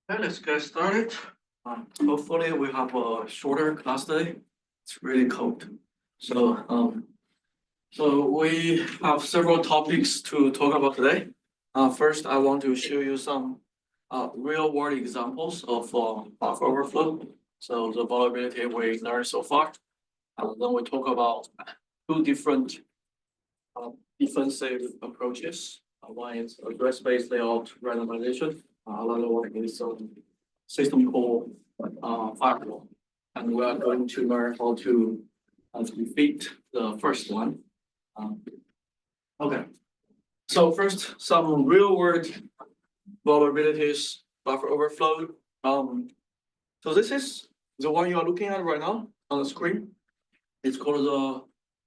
Okay, let's get started. Hopefully we have a shorter class today. It's really cold. So we have several topics to talk about today. First, I want to show you some real world examples of buffer overflow. So the vulnerability we learned so far. Then we talk about two different defensive approaches. One is address-based layout randomization. Another one is system call firewall. And we are going to learn how to defeat the first one. Okay. So first, some real-world vulnerabilities, buffer overflow. So this is the one you are looking at right now on the screen. It's called the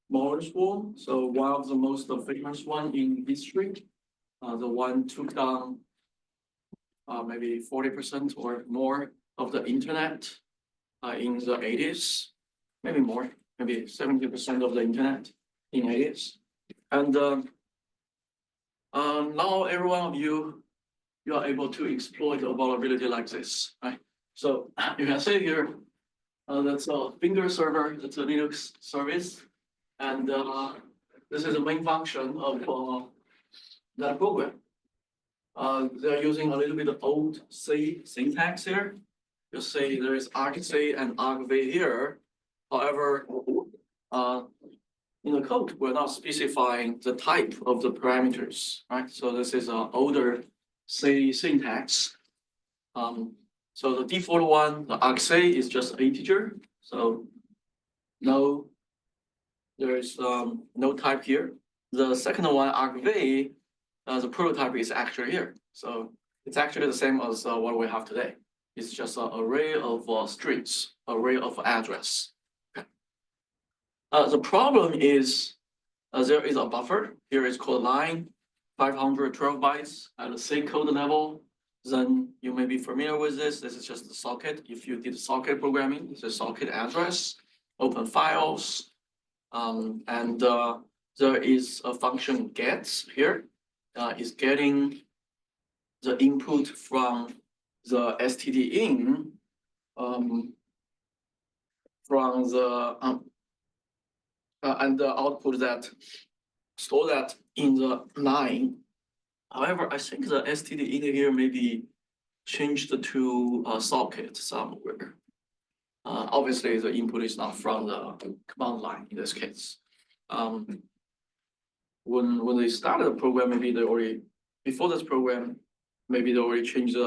Morris Wall. So one of the most famous one in history. The one took down maybe 40% or more of the internet in the 80s, maybe more, maybe 70% of the internet in 80s. And now every one of you are able to exploit a vulnerability like this, right? So you can see here, that's a finger server, that's a Linux service. And this is the main function of that program. They're using a little bit of old C syntax here. You see there is argc and argv here. However, in the code, we're not specifying the type of the parameters, right? So this is an older C syntax. So the default one, the argc is just integer. So there is no type here. The second one, argv, the prototype is actually here. So it's actually the same as what we have today. It's just an array of strings, array of address. Okay. The problem is there is a buffer. Here it's called line, 512 bytes at the C code level. Then you may be familiar with this. This is just the socket. If you did socket programming, it's a socket address, open files, and there is a function gets here. Is getting the input from the std_in from the and the output that store that in the line. However, I think the std_in here may be changed to a socket somewhere. Obviously, the input is not from the command line in this case. When they started the program, maybe they already, before this program, maybe they already changed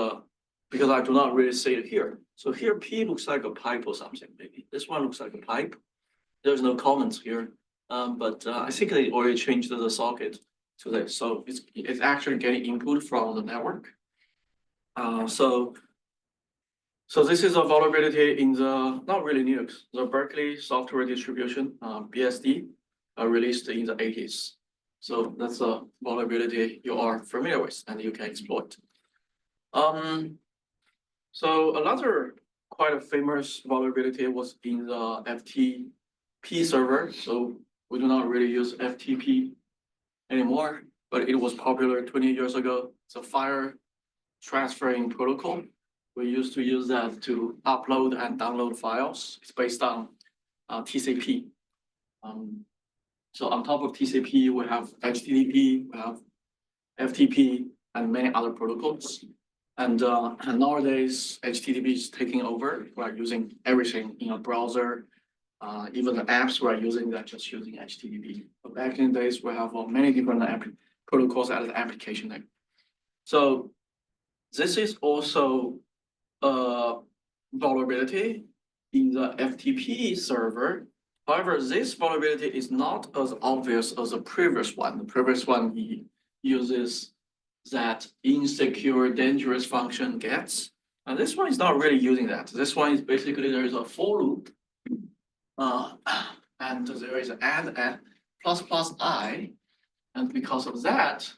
because I do not really see it here. So here P looks like a pipe or something, maybe. This one looks like a pipe. There's no comments here, but I think they already changed the socket to this. So it's actually getting input from the network. So this is a vulnerability in the, not really Linux, the Berkeley software distribution, BSD, released in the 80s. So that's a vulnerability you are familiar with and you can exploit. So another quite a famous vulnerability was in the FTP server. So we do not really use FTP anymore, but it was popular 20 years ago. It's a file transferring protocol. We used to use that to upload and download files. It's based on TCP. So on top of TCP, we have HTTP, we have FTP, and many other protocols. And nowadays, HTTP is taking over. We're using everything in a browser. Even the apps we're using, they're just using HTTP. But back in the days, we have many different protocols as an application name. So this is also a vulnerability in the FTP server. However, this vulnerability is not as obvious as the previous one. The previous one uses that insecure dangerous function gets. And this one is not really using that. This one is basically there is a for loop. And there is add plus plus I. And because of that,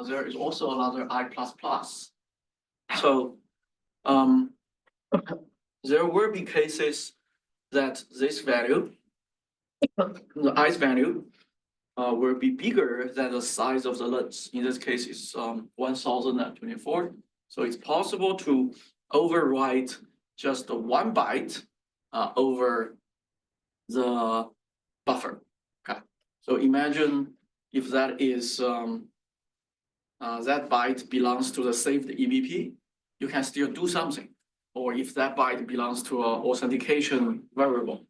there is also another I plus plus. So there will be cases that this value, the i's value, will be bigger than the size of the length. In this case, it's 1024. So it's possible to overwrite just the 1 byte over the buffer. Okay. So imagine if that is that byte belongs to the saved EBP, you can still do something. Or if that byte belongs to an authentication variable,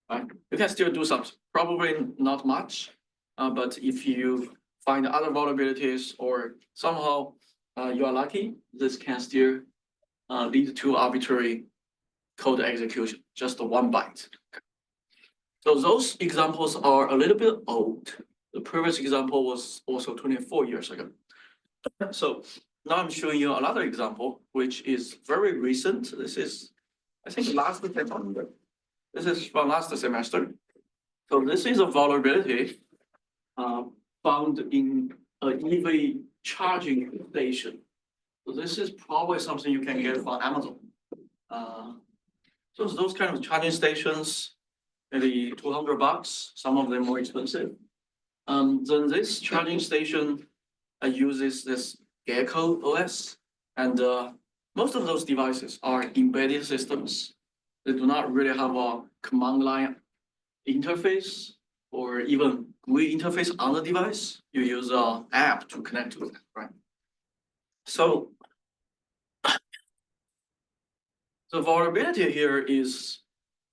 right? You can still do something. Probably not much, but if you find other vulnerabilities or somehow you are lucky, this can still lead to arbitrary code execution, just 1 byte. So those examples are a little bit old. The previous example was also 24 years ago. So now I'm showing you another example, which is very recent. This is, I think, last semester. This is from last semester. So this is a vulnerability found in an EV charging station. So this is probably something you can get from Amazon. So those kind of charging stations, maybe $200, some of them more expensive. Then this charging station uses this Gecko OS, and most of those devices are embedded systems. They do not really have a command line interface or even GUI interface on the device. You use an app to connect to that, right? So the vulnerability here is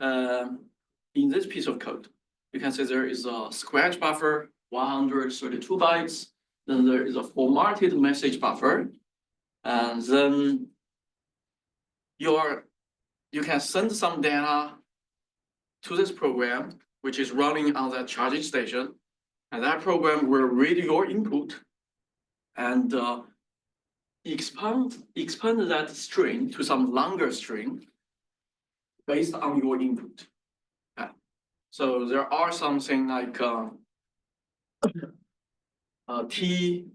in this piece of code. You can see there is a scratch buffer, 132 bytes. Then there is a formatted message buffer, and then you can send some data to this program, which is running on that charging station, and that program will read your input and expand that string to some longer string based on your input. Okay. So there are something like T,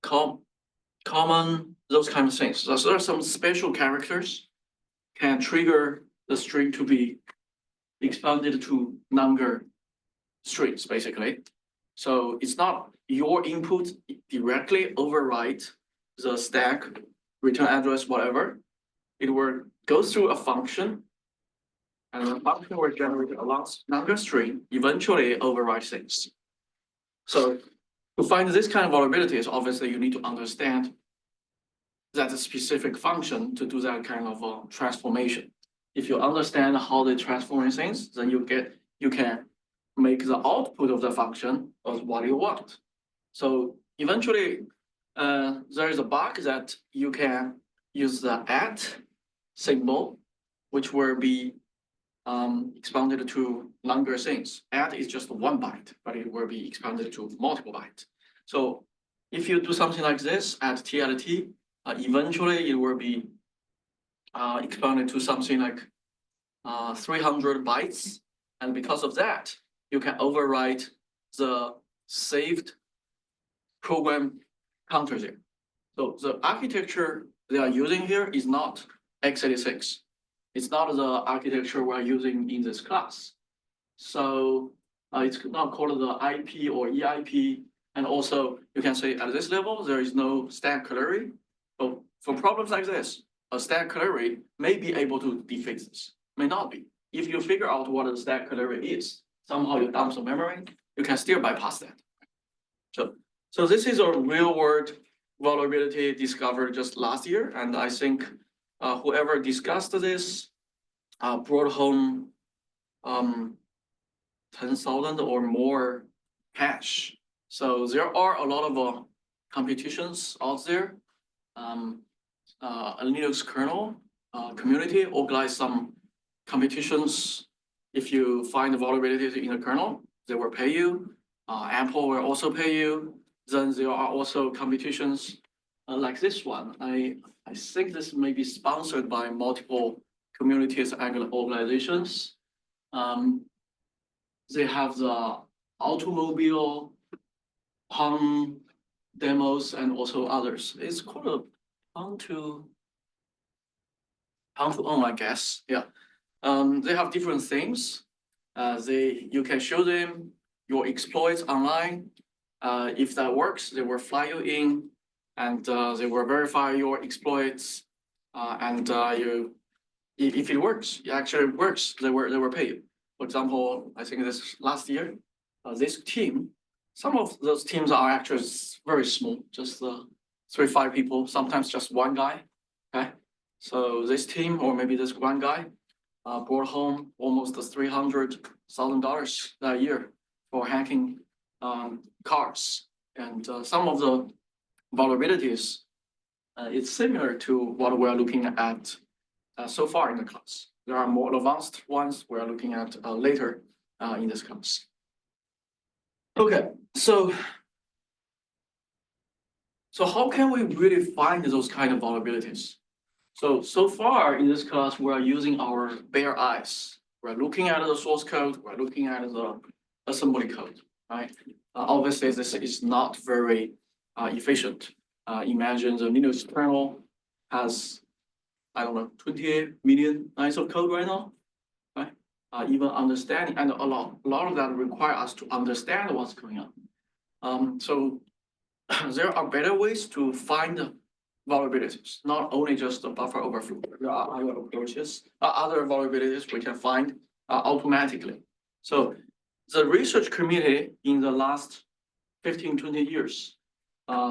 common, those kind of things. So there are some special characters can trigger the string to be expanded to longer strings, basically. So it's not your input directly overwrite the stack, return address, whatever. It will go through a function, and the function will generate a longer string, eventually overwrite things. So to find this kind of vulnerabilities, obviously you need to understand that specific function to do that kind of transformation. If you understand how they transform things, then you can make the output of the function of what you want. So eventually, there is a bug that you can use the @ symbol, which will be expanded to longer things. @ is just 1 byte, but it will be expanded to multiple bytes. So if you do something like this at TLT, eventually it will be expanded to something like 300 bytes. And because of that, you can overwrite the saved program counter there. So the architecture they are using here is not x86. It's not the architecture we're using in this class. So it's not called the IP or EIP. And also, you can say at this level, there is no stack clearing. So for problems like this, a stack clearing may be able to defeat this, may not be. If you figure out what a stack clearing is, somehow you dump some memory, you can still bypass that. So this is a real world vulnerability discovered just last year. And I think whoever discussed this brought home 10,000 or more hash. So there are a lot of competitions out there. A Linux kernel community organize some competitions. If you find vulnerabilities in the kernel, they will pay you. Apple will also pay you. Then there are also competitions like this one. I think this may be sponsored by multiple communities and organizations. They have the automobile pun demos and also others. It's called a pun to own, I guess. Yeah. They have different things. You can show them your exploits online. If that works, they will fly you in and they will verify your exploits, and if it works, it actually works, they will pay you. For example, I think this last year, this team, some of those teams are actually very small, just 3-5 people, sometimes just one guy. Okay, so this team or maybe this one guy brought home almost $300,000 that year for hacking cars, and some of the vulnerabilities it's similar to what we are looking at so far in the class. There are more advanced ones we are looking at later in this class. Okay, so how can we really find those kind of vulnerabilities? So far in this class, we are using our bare eyes. We're looking at the source code, we're looking at the assembly code, right? Obviously, this is not very efficient. Imagine the Linux kernel has, I don't know, 28 million lines of code right now, right? Even understanding, and a lot of that require us to understand what's going on. So there are better ways to find vulnerabilities, not only just the buffer overflow. There are other approaches, other vulnerabilities we can find automatically. So the research community in the last 15, 20 years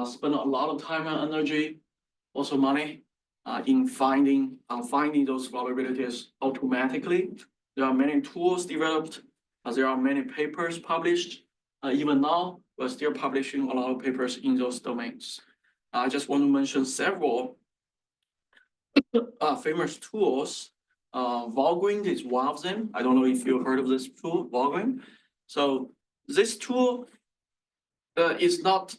spent a lot of time and energy, also money, in finding those vulnerabilities automatically. There are many tools developed. There are many papers published. Even now, we're still publishing a lot of papers in those domains. I just want to mention several famous tools. Valgrind is one of them. I don't know if you've heard of this tool, Valgrind. So this tool is not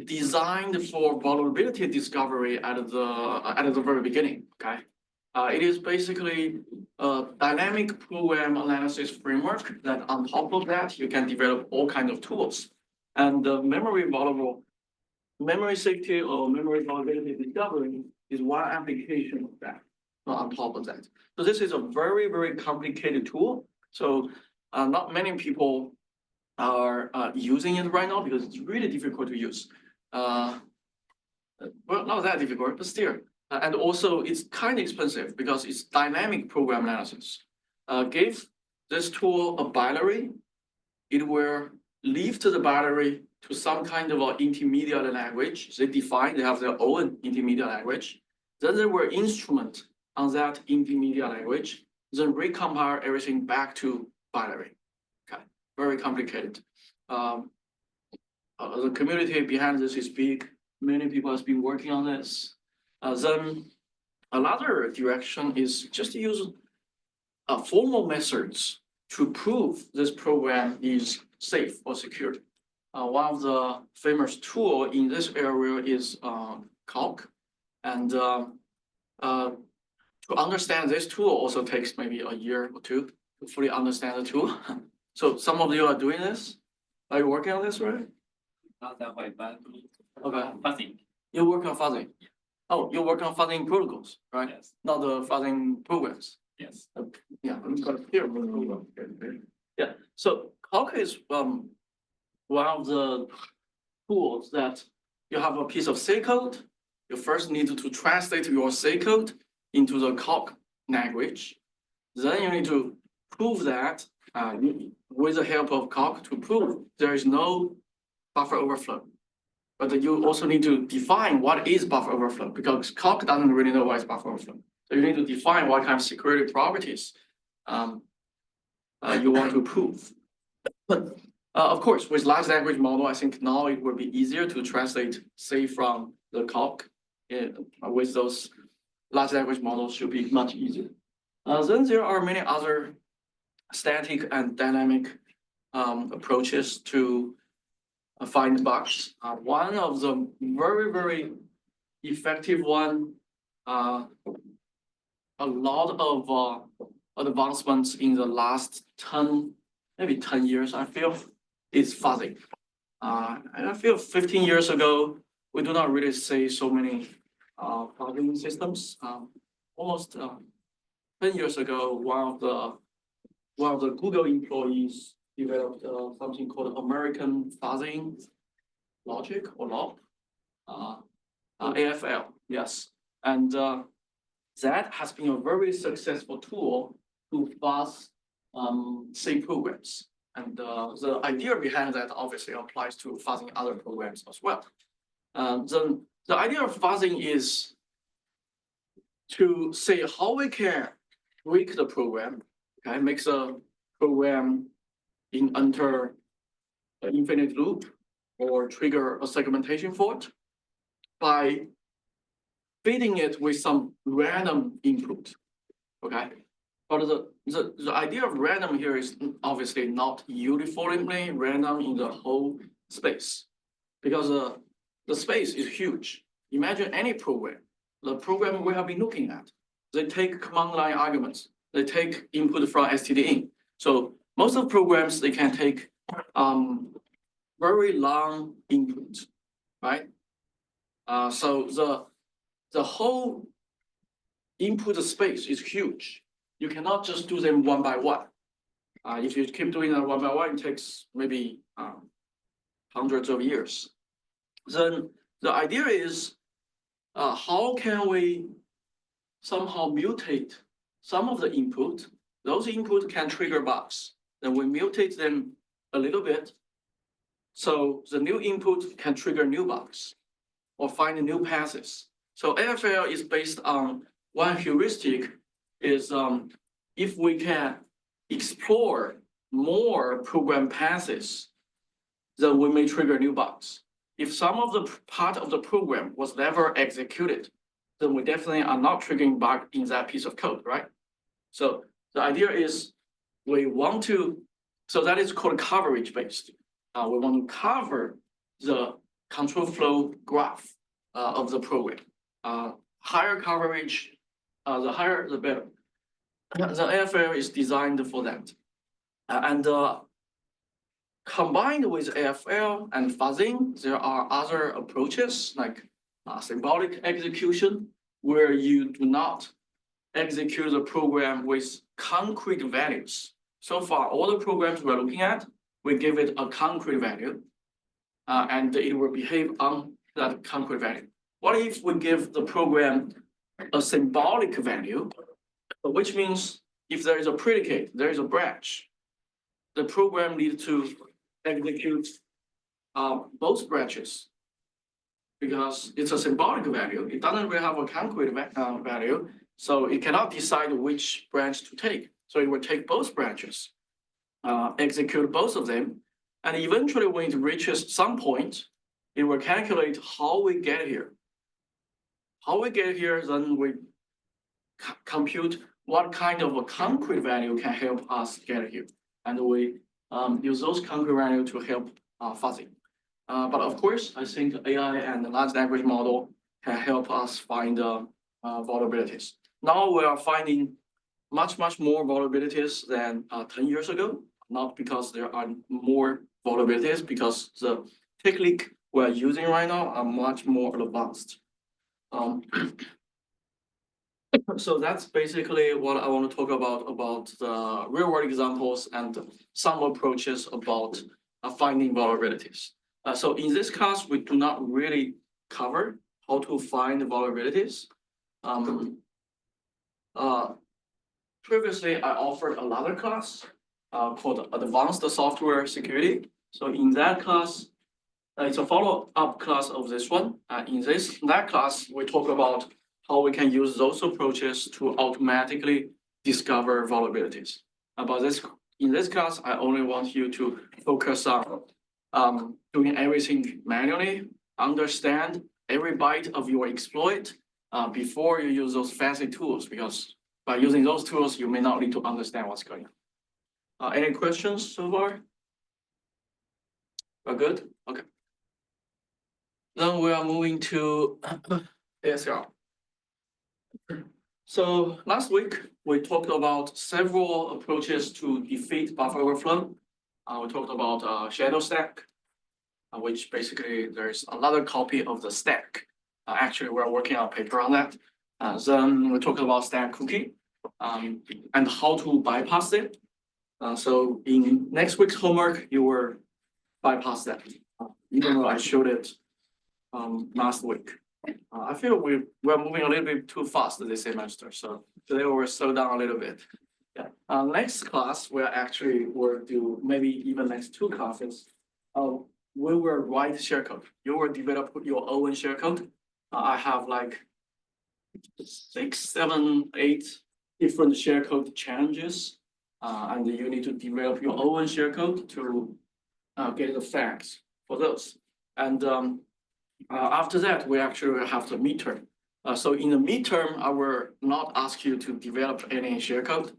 designed for vulnerability discovery at the very beginning. Okay, it is basically a dynamic program analysis framework that on top of that you can develop all kinds of tools. And the memory safety or memory vulnerability discovery is one application of that on top of that. So this is a very, very complicated tool. So not many people are using it right now because it's really difficult to use. Well, not that difficult, but still. And also it's kind of expensive because it's dynamic program analysis. Give this tool a binary, it will lift the binary to some kind of an intermediate language. They have their own intermediate language. Then they will instrument on that intermediate language, then recompile everything back to binary. Okay, very complicated. The community behind this is big. Many people have been working on this. Then another direction is just to use formal methods to prove this program is safe or secure. One of the famous tools in this area is calc, and to understand this tool also takes maybe a year or two to fully understand the tool. So some of you are doing this. Are you working on this, right? Not that way, but Okay. fuzzing. You work on fuzzing. Oh, you work on fuzzing protocols, right? Yes. Not the fuzzing programs. Yes. Yeah, I'm got here. Yeah. So calc is one of the tools that you have a piece of C code. You first need to translate your C code into the calc language. Then you need to prove that with the help of calc to prove there is no buffer overflow. But you also need to define what is buffer overflow because calc doesn't really know what is buffer overflow. So you need to define what kind of security properties you want to prove. But of course, with large language model, I think now it will be easier to translate, say, from the calc. With those large language models, should be much easier. Then there are many other static and dynamic approaches to find bugs. One of the very, very effective one, a lot of advancements in the last maybe 10 years, I feel, is fuzzing. And I feel 15 years ago, we do not really see so many fuzzing systems. Almost 10 years ago, one of the Google employees developed something called American fuzzing logic or law. AFL, yes. And that has been a very successful tool to fuzz C programs. And the idea behind that obviously applies to fuzzing other programs as well. The idea of fuzzing is to say how we can tweak the program, okay, makes a program enter an infinite loop or trigger a segmentation fault by feeding it with some random input, okay? But the idea of random here is obviously not uniformly random in the whole space, because the space is huge. Imagine any program, the program we have been looking at, they take command line arguments, they take input from stdin. So most of the programs, they can take very long input, right? So the whole input space is huge. You cannot just do them one by one. If you keep doing that one by one, it takes maybe hundreds of years. Then the idea is, how can we somehow mutate some of the input? Those input can trigger bugs. Then we mutate them a little bit, so the new input can trigger new bugs or find new passes. So AFL is based on one heuristic is if we can explore more program passes, then we may trigger new bugs. If some of the part of the program was never executed, then we definitely are not triggering bug in that piece of code, right? So the idea is we want to, so that is called coverage based. We want to cover the control flow graph of the program. Higher coverage, the higher the better. The AFL is designed for that. And combined with AFL and fuzzing, there are other approaches like symbolic execution, where you do not execute the program with concrete values. So far, all the programs we're looking at, we give it a concrete value, and it will behave on that concrete value. What if we give the program a symbolic value, which means if there is a predicate, there is a branch, the program needs to execute both branches because it's a symbolic value. It doesn't really have a concrete value, so it cannot decide which branch to take. So it will take both branches, execute both of them, and eventually when it reaches some point, it will calculate how we get here. How we get here, then we compute what kind of a concrete value can help us get here. And we use those concrete values to help fuzzing. But of course, I think AI and the large language model can help us find vulnerabilities. Now we are finding much more vulnerabilities than 10 years ago, not because there are more vulnerabilities, because the technique we're using right now are much more advanced. So that's basically what I want to talk about the real world examples and some approaches about finding vulnerabilities. So in this class, we do not really cover how to find vulnerabilities. Previously, I offered another class called Advanced Software Security. So in that class, it's a follow-up class of this one. In that class, we talk about how we can use those approaches to automatically discover vulnerabilities. But in this class, I only want you to focus on doing everything manually, understand every byte of your exploit before you use those fancy tools, because by using those tools, you may not need to understand what's going on. Any questions so far? We're good? Okay. Then we are moving to ASLR. So last week, we talked about several approaches to defeat buffer overflow. We talked about shadow stack, which basically there's another copy of the stack. Actually, we're working on a paper on that. Then we talked about stack cookie and how to bypass it. So in next week's homework, you will bypass that, even though I showed it last week. I feel we're moving a little bit too fast this semester, so today we'll slow down a little bit. Yeah, next class, we'll do maybe even next two classes. We will write share code. You will develop your own share code. I have like 6, 7, 8 different share code challenges. And you need to develop your own share code to get the facts for those. And after that, we actually have the midterm. So in the midterm, I will not ask you to develop any share code.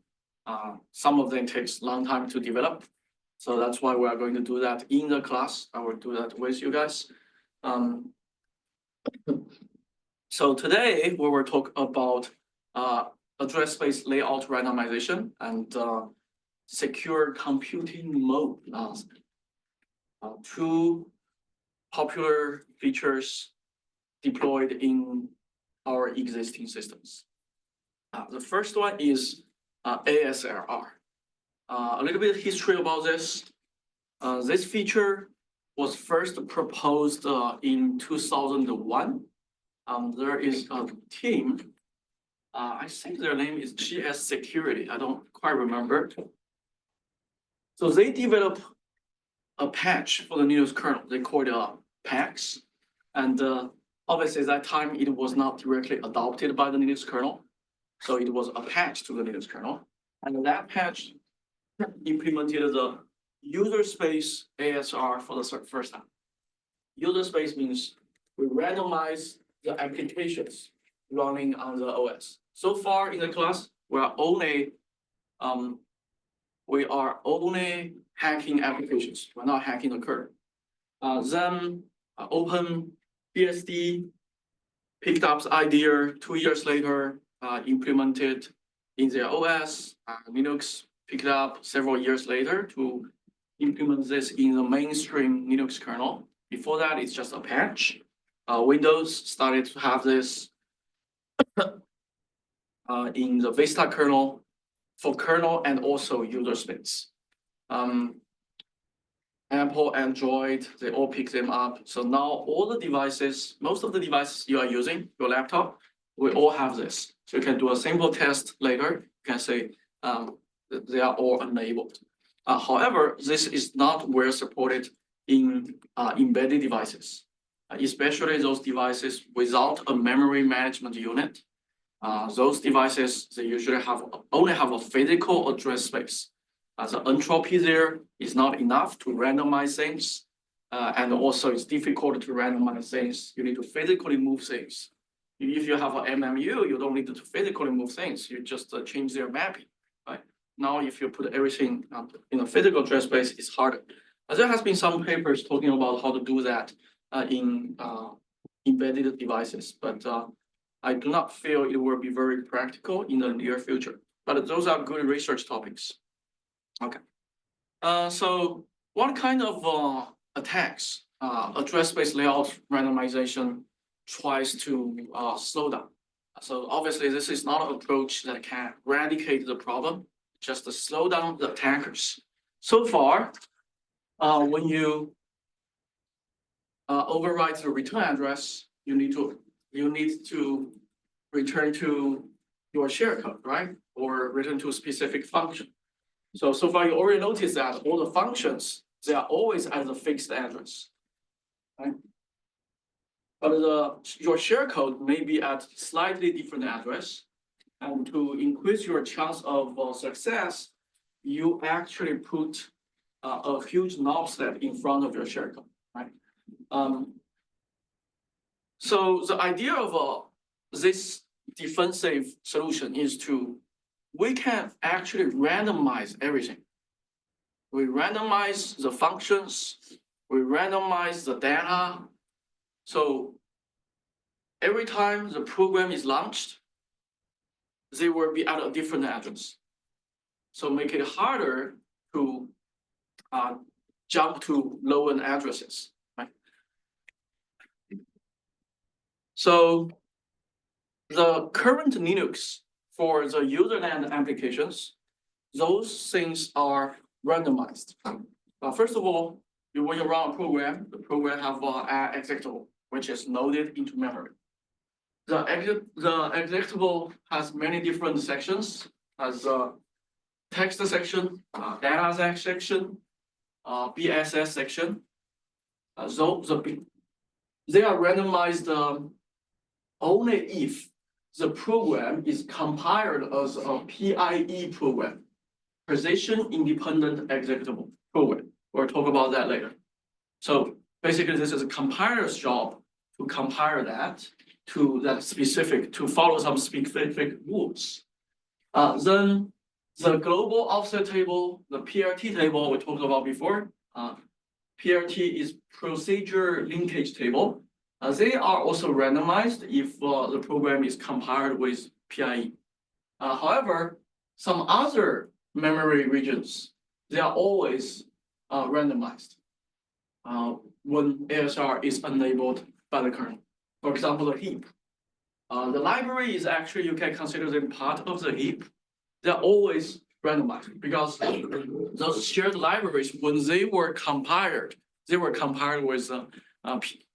Some of them takes long time to develop. So that's why we are going to do that in the class. I will do that with you guys. So today we will talk about address space layout randomization and secure computing mode. Two popular features deployed in our existing systems. The first one is ASLR. A little bit of history about this. This feature was first proposed in 2001. There is a team, I think their name is GS Security, I don't quite remember. So they developed a patch for the Linux kernel. They called it PAX. And obviously at that time, it was not directly adopted by the Linux kernel. So it was a patch to the Linux kernel. And that patch implemented the user space ASLR for the first time. User space means we randomize the applications running on the OS. So far in the class, we are only hacking applications. We're not hacking the kernel. Then open BSD picked up the idea 2 years later, implemented in their OS. Linux picked up several years later to implement this in the mainstream Linux kernel. Before that, it's just a patch. Windows started to have this in the Vista kernel for kernel and also user space. Apple, Android, they all pick them up. So now all the devices, most of the devices you are using, your laptop, we all have this. So you can do a simple test later. You can say they are all enabled. However, this is not well supported in embedded devices, especially those devices without a memory management unit. Those devices, they usually only have a physical address space. The entropy there is not enough to randomize things. And also it's difficult to randomize things. You need to physically move things. If you have an MMU, you don't need to physically move things. You just change their mapping, right? Now, if you put everything in a physical address space, it's harder. There has been some papers talking about how to do that in embedded devices, but I do not feel it will be very practical in the near future. But those are good research topics. Okay. So what kind of attacks address space layout randomization tries to slow down? So obviously, this is not an approach that can eradicate the problem, just to slow down the attackers. So far, when you overwrite the return address, you need to return to your share code, right? Or return to a specific function. So far you already noticed that all the functions, they are always at the fixed address, right? But your share code may be at slightly different address. And to increase your chance of success, you actually put a huge knob step in front of your share code, right? So the idea of this defensive solution is we can actually randomize everything. We randomize the functions, we randomize the data. So every time the program is launched, they will be at a different address. So make it harder to jump to low-end addresses, right? So the current Linux for the userland applications, those things are randomized. First of all, when you run a program, the program have an executable, which is loaded into memory. the executable has many different sections, has a text section, data section, BSS section. So they are randomized only if the program is compiled as a PIE program, position independent executable program. We'll talk about that later. So basically, this is a compiler's job to compile that to that specific, to follow some specific rules. Then the global offset table, the PRT table we talked about before. PRT is procedure linkage table. They are also randomized if the program is compiled with PIE. However, some other memory regions, they are always randomized when ASLR is enabled by the kernel. For example, the heap. The library is actually, you can consider them part of the heap. They're always randomized because those shared libraries, when they were compiled with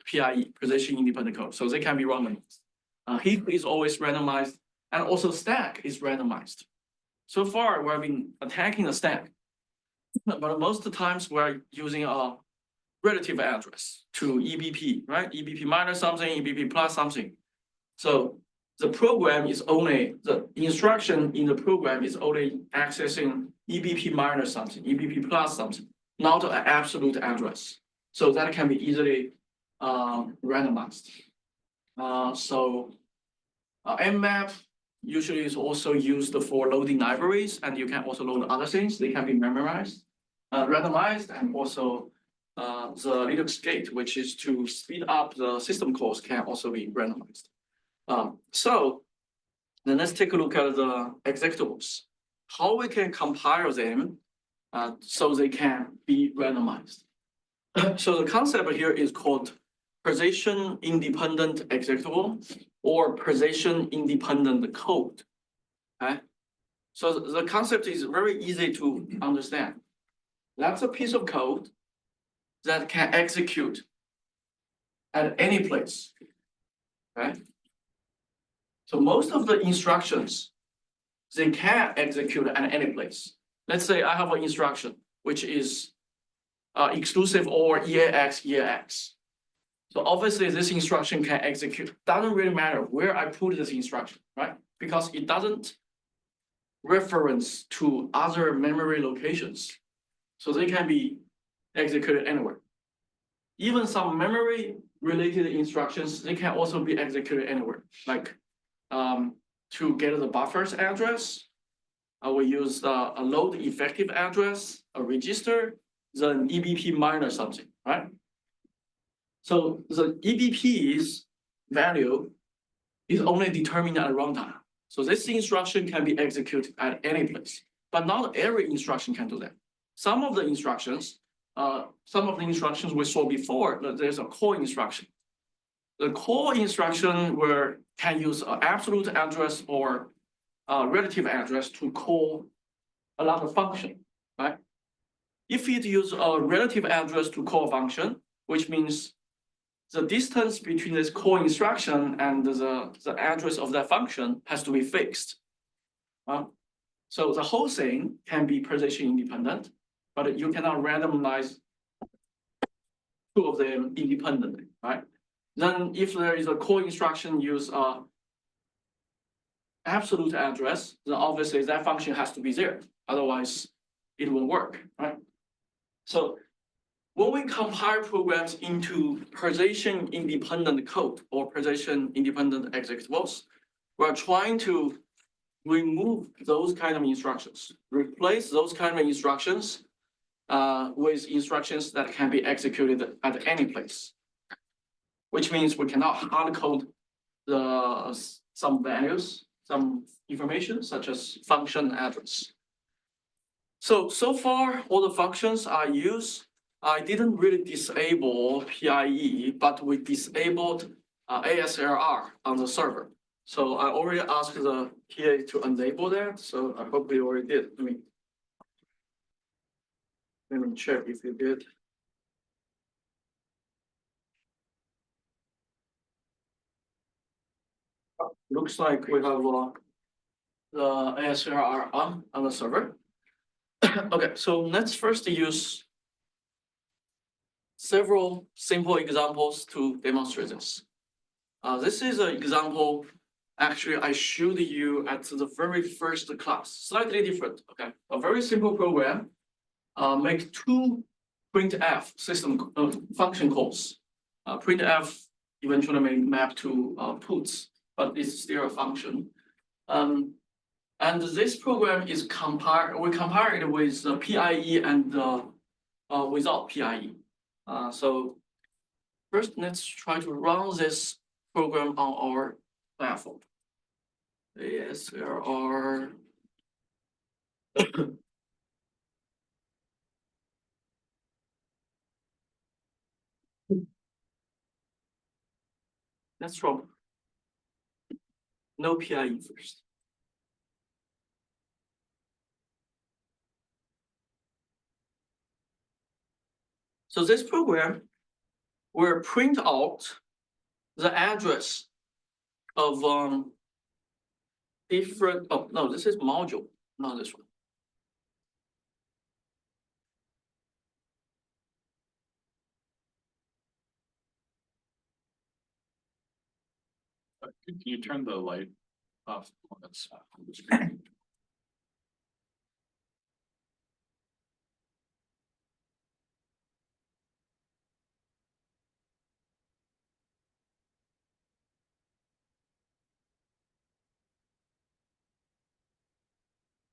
PIE, position independent code. So they can be randomized. Heap is always randomized, and also stack is randomized. So far, we've been attacking the stack, but most of the times we're using a relative address to EBP, right? EBP minus something, EBP plus something. So the program is only, the instruction in the program is only accessing EBP minus something, EBP plus something, not an absolute address. So that can be easily randomized. mmap usually is also used for loading libraries, and you can also load other things. They can be memorized, randomized, and also the Linux gate, which is to speed up the system calls, can also be randomized. So then let's take a look at the executables. How we can compile them so they can be randomized. So the concept here is called position independent executable or position independent code. Okay? So the concept is very easy to understand. That's a piece of code that can execute at any place. Okay? So most of the instructions, they can execute at any place. Let's say I have an instruction, which is exclusive or EAX. So obviously this instruction can execute, doesn't really matter where I put this instruction, right? Because it doesn't reference to other memory locations. So they can be executed anywhere. Even some memory related instructions, they can also be executed anywhere. Like to get the buffer's address, I will use a load effective address, a register, then EBP minus something, right? So the EBP's value is only determined at runtime. So this instruction can be executed at any place, but not every instruction can do that. Some of the instructions we saw before, there's a call instruction. The call instruction can use an absolute address or a relative address to call a lot of function, right? If it uses a relative address to call function, which means the distance between this call instruction and the address of that function has to be fixed. So the whole thing can be position independent, but you cannot randomize two of them independently, right? Then if there is a call instruction use absolute address, then obviously that function has to be there. Otherwise, it won't work, right? So when we compile programs into position independent code or position independent executables, we're trying to remove those kind of instructions, replace those kind of instructions with instructions that can be executed at any place, which means we cannot hard code some values, some information such as function address. So far, all the functions I use, I didn't really disable PIE, but we disabled ASLR on the server. So I already asked the TA to enable that. So I hope they already did. Let me check if you did. looks like we have the ASLR on the server. Okay, so let's first use several simple examples to demonstrate this. This is an example. Actually, I showed you at the very first class, slightly different. Okay, a very simple program. Make two printf system function calls. Printf eventually may map to puts, but it's still a function. And this program is we compare it with the PIE and without PIE. So first, let's try to run this program on our platform. ASLR. Let's try no PIE first. So this program will print out the address of different. Oh no, this is module, not this one. Can you turn the light off? That's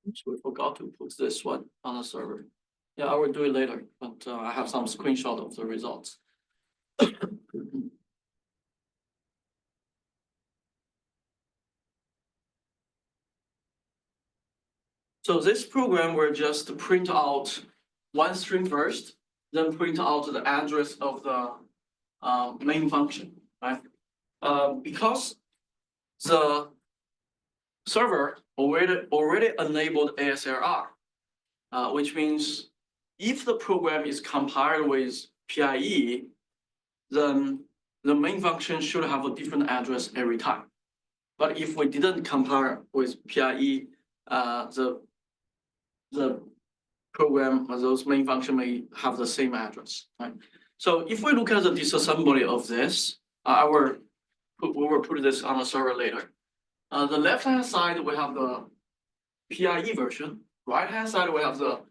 Oops, we forgot to put this one on the server. Yeah, I will do it later, but I have some screenshot of the results. So this program will just print out one string first, then print out the address of the main function, right? Because the server already enabled ASLR, which means if the program is compiled with PIE, then the main function should have a different address every time. But if we didn't compare with PIE, the program or those main function may have the same address, right? So if we look at the disassembly of this, we will put this on the server later. The left-hand side, we have the PIE version. Right-hand side, we have the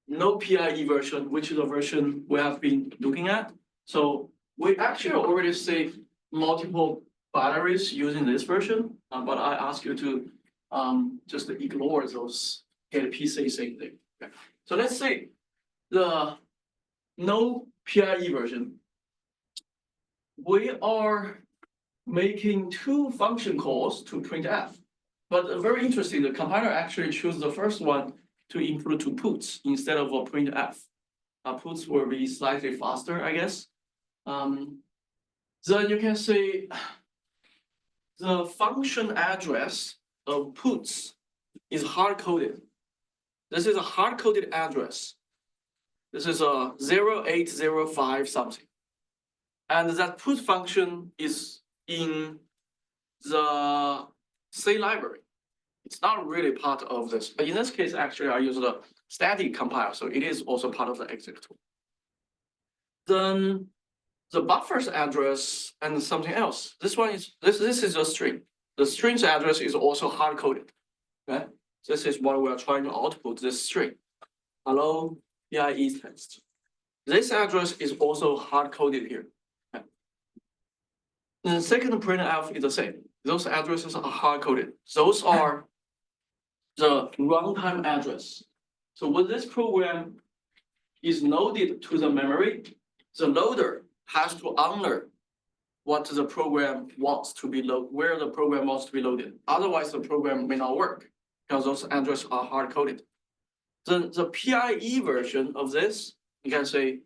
no PIE version, which is the version we have been looking at. So we actually already saved multiple batteries using this version, but I ask you to just ignore those get PC same thing. Okay. So let's say the no PIE version. We are making two function calls to printf, but very interesting. The compiler actually chose the first one to include two puts instead of a printf. Puts will be slightly faster, I guess. Then you can say the function address of puts is hard-coded. This is a hard-coded address. This is a 0805 something. And that put function is in the C library. It's not really part of this. But in this case, actually, I use the static compile, so it is also part of the executable. Then the buffer's address and something else. This one is this is a string. The string's address is also hard-coded. Okay? This is what we are trying to output, this string. Hello, PIE text. This address is also hard-coded here. Okay. The second printf is the same. Those addresses are hard-coded. Those are the runtime address. So when this program is loaded to the memory, the loader has to honor what the program wants to be loaded, where the program wants to be loaded. Otherwise, the program may not work because those addresses are hard-coded. Then the PIE version of this, you can say,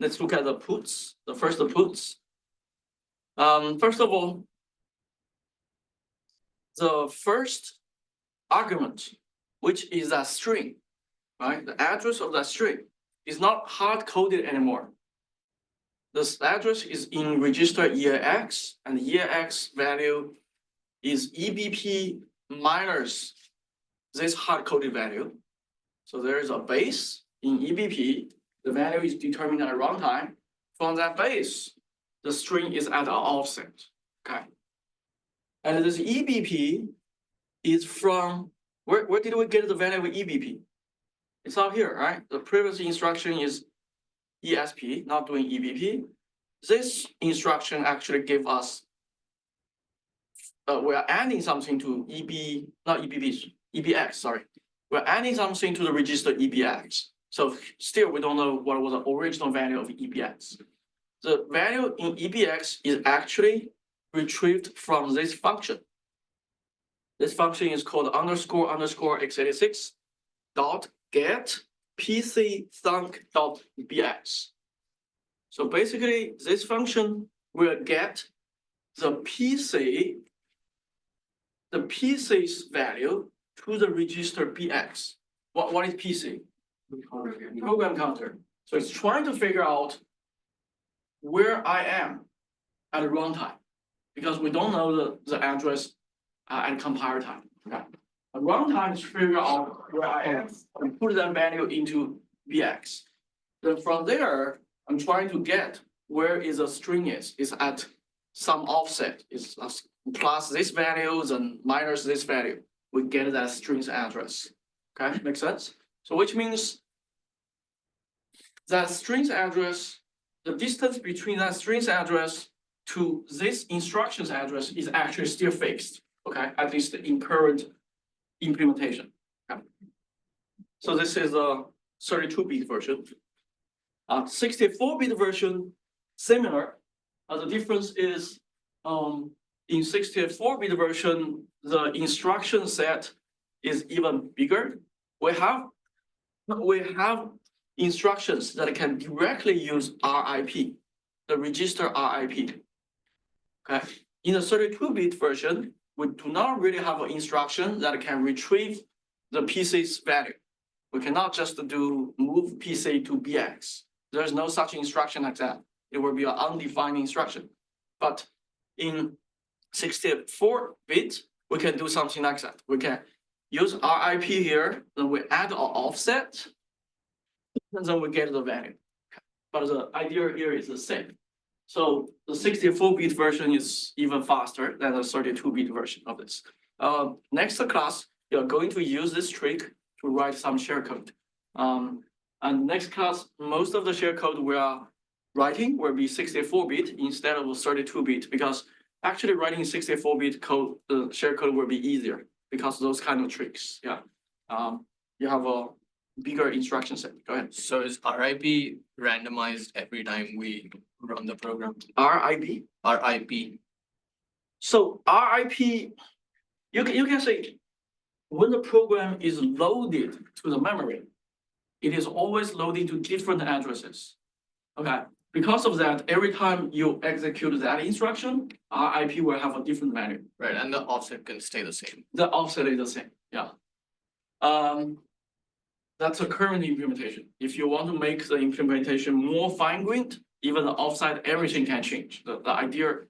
let's look at the puts, the first puts. First of all, the first argument, which is a string, right? The address of that string is not hard-coded anymore. This address is in register EAX, and EAX value is EBP minus this hard-coded value. So there is a base in EBP. The value is determined at runtime. From that base, the string is at an offset. Okay. And this EBP is from where did we get the value of EBP? It's out here, right? The previous instruction is ESP, not doing EBP. This instruction actually gave us, we are adding something to EBX, sorry. We're adding something to the register EBX. So still, we don't know what was the original value of EBX. The value in EBX is actually retrieved from this function. This function is called underscore x86 dot get PC thunk.bx. So basically, this function will get the PC's value to the register BX. What is PC? Program counter. So it's trying to figure out where I am at runtime, because we don't know the address at compile time. Okay. At runtime is figure out where I am and put that value into BX. Then from there, I'm trying to get where is the string is. It's at some offset. It's plus this value and minus this value. We get that string's address. Okay, make sense? So which means that string's address, the distance between that string's address to this instruction's address is actually still fixed. Okay, at least in current implementation. Okay. So this is a 32-bit version. 64-bit version, similar. The difference is in 64-bit version, the instruction set is even bigger. We have instructions that can directly use RIP, the register RIP. Okay. In the 32-bit version, we do not really have an instruction that can retrieve the PC's value. We cannot just do move PC to BX. There's no such instruction like that. It will be an undefined instruction. But in 64-bit, we can do something like that. We can use RIP here, then we add an offset, and then we get the value. But the idea here is the same. So the 64-bit version is even faster than the 32-bit version of this. Next class, you're going to use this trick to write some shellcode. And next class, most of the shellcode we are writing will be 64-bit instead of 32-bit, because actually writing 64-bit code, the shellcode will be easier because those kind of tricks. Yeah, you have a bigger instruction set. Go ahead. So is RIP randomized every time we run the program? RIP. RIP. So RIP, you can say when the program is loaded to the memory, it is always loading to different addresses. Okay. Because of that, every time you execute that instruction, RIP will have a different value. Right, and the offset can stay the same. The offset is the same. Yeah. That's a current implementation. If you want to make the implementation more fine-grained, even the offset, everything can change. The idea,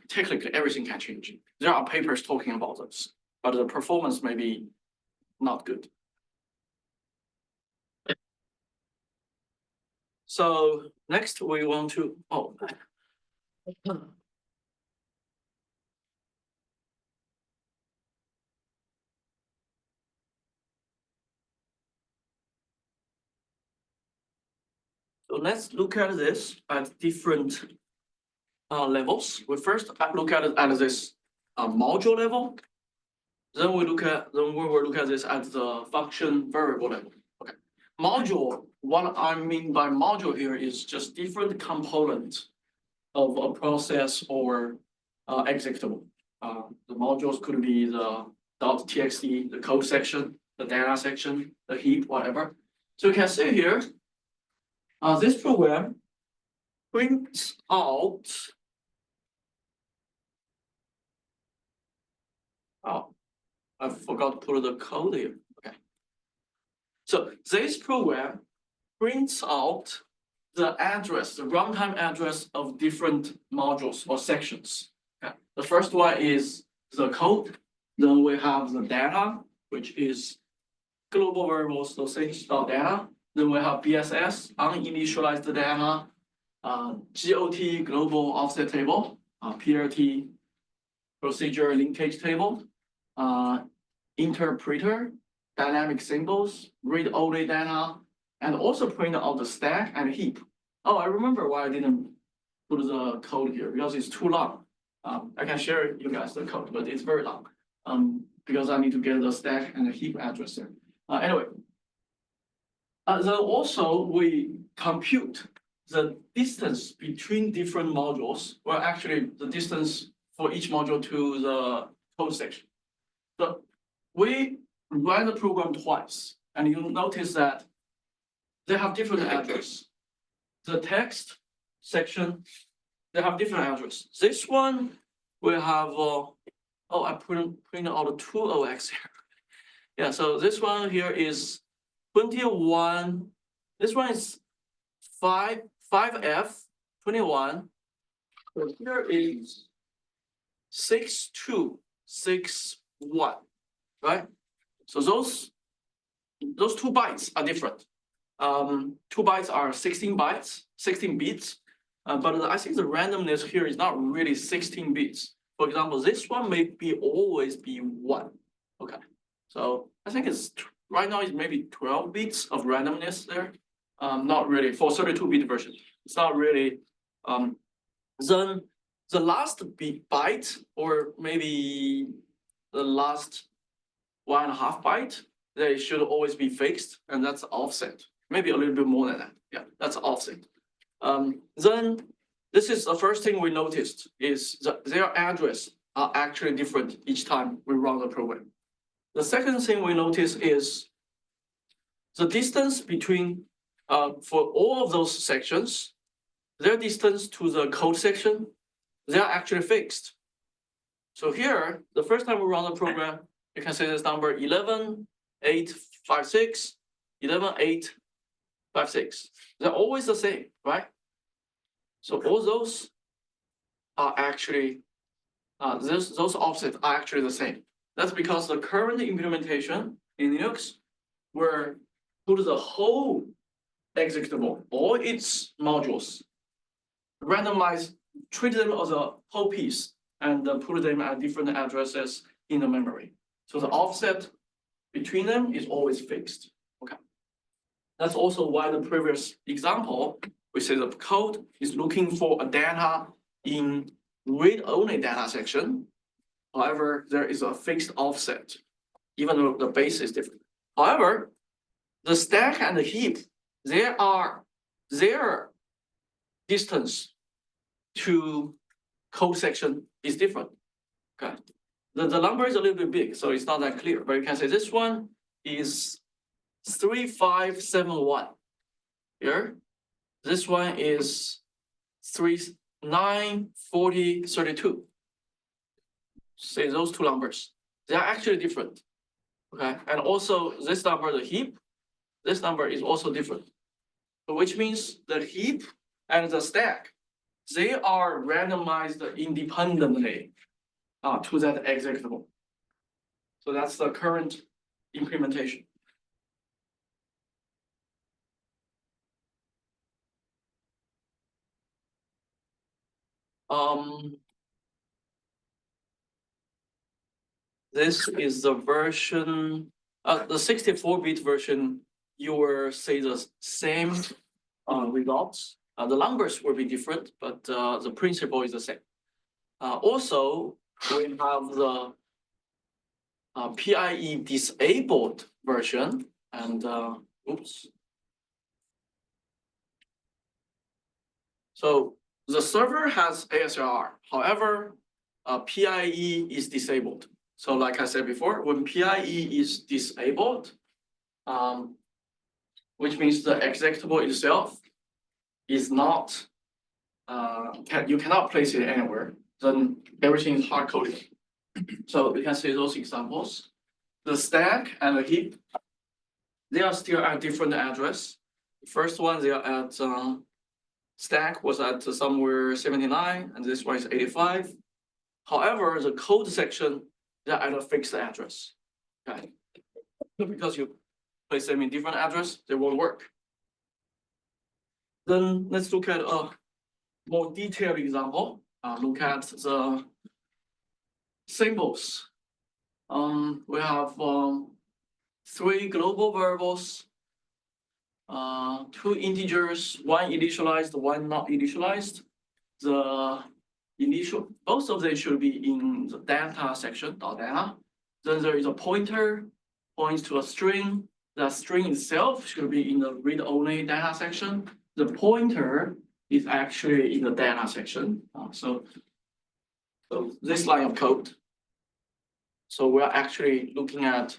technically, everything can change. There are papers talking about this, but the performance may be not good. So next we want to, so let's look at this at different levels. We first look at it at this module level. Then we will look at this at the function variable level. Okay. Module, what I mean by module here is just different components of a process or executable. The modules could be the .txt, the code section, the data section, the heap, whatever. So you can see here, this program prints out. Oh, I forgot to put the code here. Okay. So this program prints out the address, the runtime address of different modules or sections. Okay. The first one is the code. Then we have the data, which is global variables, those things dot data. Then we have BSS, uninitialized data, GOT, global offset table, PRT, procedure linkage table, interpreter, dynamic symbols, read-only data, and also print out the stack and heap. Oh, I remember why I didn't put the code here, because it's too long. I can share you guys the code, but it's very long. Because I need to get the stack and the heap address there. Anyway. Then also we compute the distance between different modules, well, actually the distance for each module to the code section. So we run the program twice, and you'll notice that they have different address. The text section, they have different address. This one will have, I printed out 2OX here. Yeah, so this one here is 21. This one is 5F 21. So here is 6261, right? So those 2 bytes are different. 2 bytes are 16 bytes, 16 bits. But I think the randomness here is not really 16 bits. For example, this one may always be 1. Okay, so I think it's right now it's maybe 12 bits of randomness there. Not really for 32-bit version. It's not really. Then the last byte, or maybe the last 1.5 byte, they should always be fixed, and that's offset. Maybe a little bit more than that. Yeah, that's offset. Then this is the first thing we noticed is that their address are actually different each time we run the program. The second thing we notice is the distance between, for all of those sections, their distance to the code section, they are actually fixed. So here, the first time we run the program, you can say this number 11,856, 11,856. They're always the same, right? So all those are actually, those offsets are actually the same. That's because the current implementation in Linux were put the whole executable, all its modules, randomize, treat them as a whole piece, and put them at different addresses in the memory. So the offset between them is always fixed. Okay. That's also why the previous example, we say the code is looking for a data in read-only data section. However, there is a fixed offset, even though the base is different. However, the stack and the heap, their distance to code section is different. Okay. The number is a little bit big, so it's not that clear, but you can say this one is 3571 here. This one is 394032. Say those 2 numbers. They are actually different. Okay, and also this number, the heap, this number is also different. So which means the heap and the stack, they are randomized independently to that executable. So that's the current implementation. This is the version, the 64-bit version, you will see the same results. The numbers will be different, but the principle is the same. Also, we have the PIE disabled version, and oops. So the server has ASLR. However, PIE is disabled. So like I said before, when PIE is disabled, which means the executable itself is not, you cannot place it anywhere, then everything is hard-coded. So we can see those examples. The stack and the heap, they are still at different address. The first one, they are at, stack was at somewhere 79, and this one is 85. However, the code section, they're at a fixed address. Okay. Because you place them in different address, they won't work. Then let's look at a more detailed example. Look at the symbols. We have 3 global variables, 2 integers, 1 initialized, 1 not initialized. The initial, both of them should be in the data section, .data. Then there is a pointer, points to a string. The string itself should be in the read-only data section. The pointer is actually in the data section. So this line of code. So we're actually looking at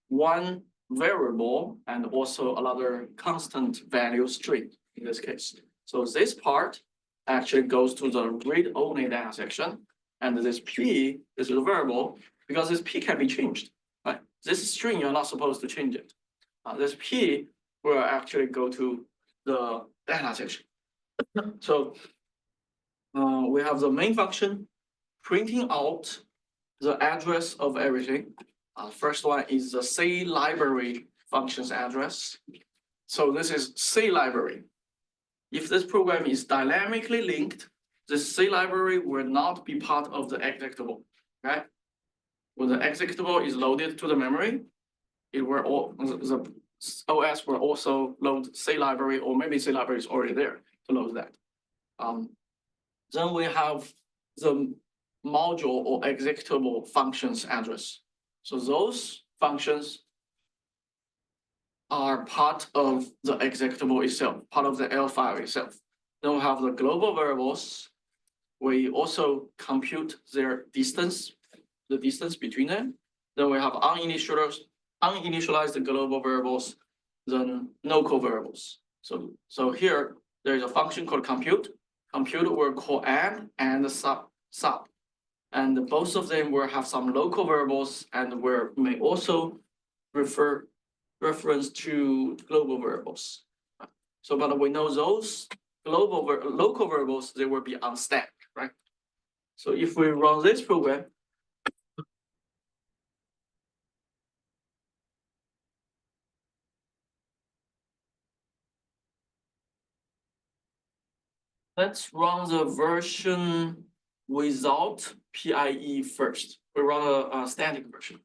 1 variable and also another constant value string in this case. So this part actually goes to the read-only data section, and this P is a variable because this P can be changed. Right? This string you're not supposed to change it. This P will actually go to the data section. So we have the main function printing out the address of everything. First one is the C library functions address. So this is C library. If this program is dynamically linked, the C library will not be part of the executable. Okay? When the executable is loaded to the memory, it will the OS will also load C library, or maybe C library is already there to load that. Then we have the module or executable functions address. So those functions are part of the executable itself, part of the L file itself. Then we have the global variables. We also compute their distance, the distance between them. Then we have uninitialized global variables, then local variables. So here there is a function called compute. Compute will call add and sub. And both of them will have some local variables and may also reference to global variables. So, but we know those local variables, they will be on stack, right? So if we run this program, let's run the version without PIE first. We run a static version.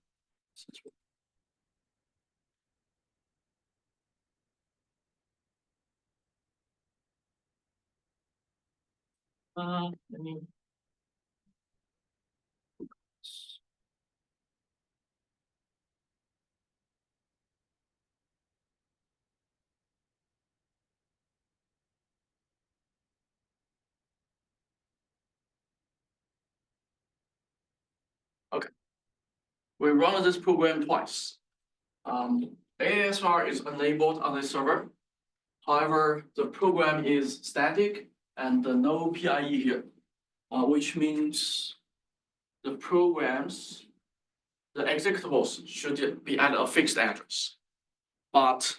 Let me. Okay. We run this program twice. ASLR is enabled on the server. However, the program is static and no PIE here, which means the programs, the executables should be at a fixed address. But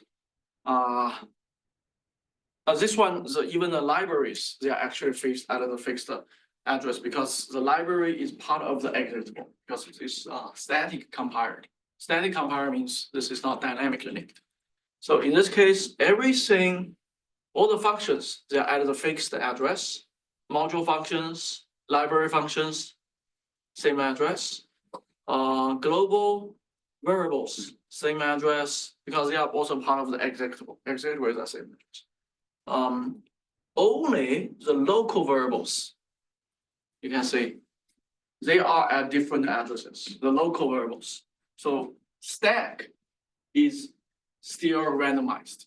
this one, even the libraries, they are actually fixed at a fixed address because the library is part of the executable because it is static compiler. Static compiler means this is not dynamically linked. So in this case, everything, all the functions, they are at the fixed address. Module functions, library functions, same address. Global variables, same address, because they are also part of the executable. Executable is the same address. Only the local variables, you can see, they are at different addresses, the local variables. So stack is still randomized.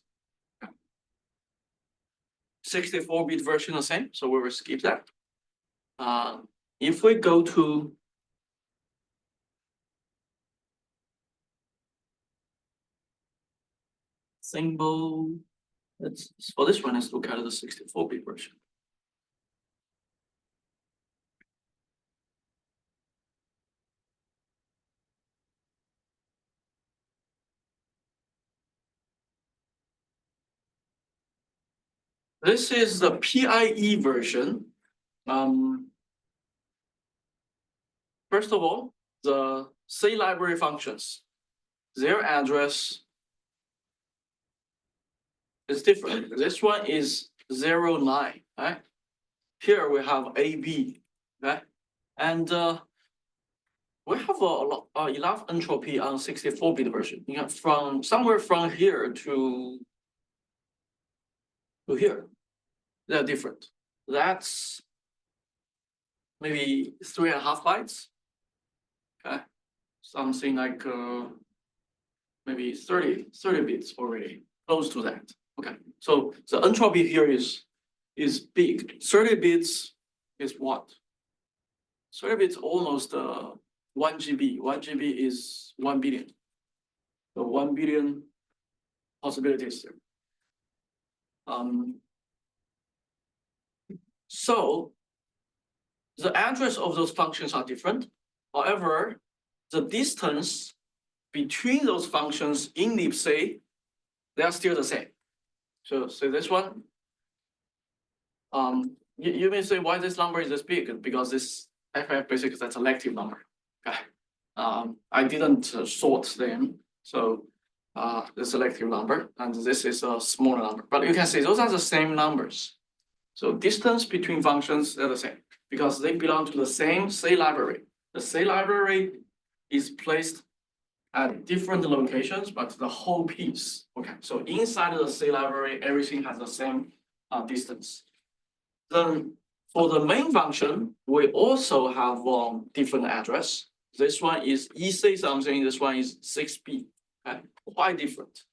64-bit version the same, so we will skip that. If we go to symbol, for this one, let's look at the 64-bit version. This is the PIE version. first of all, the C library functions, their address is different. This one is 09, right? Here we have AB, right? And we have enough entropy on 64-bit version. You know, from somewhere from here to here, they're different. That's maybe 3.5 bytes. Okay, something like maybe 30 bits already, close to that. Okay, so the entropy here is big. 30 bits is what? 30 bits almost 1 GB. 1 GB is 1 billion. So 1 billion possibilities there. So the address of those functions are different. However, the distance between those functions in libc, they are still the same. So this one, you may say why this number is this big, because this FF basically is a selective number. Okay. I didn't sort them, so the selective number, and this is a smaller number. But you can see those are the same numbers. So distance between functions, they're the same because they belong to the same C library. The C library is placed at different locations, but the whole piece. Okay, so inside of the C library, everything has the same distance. Then for the main function, we also have different address. This one is EC something, this one is 6B. Okay, quite different.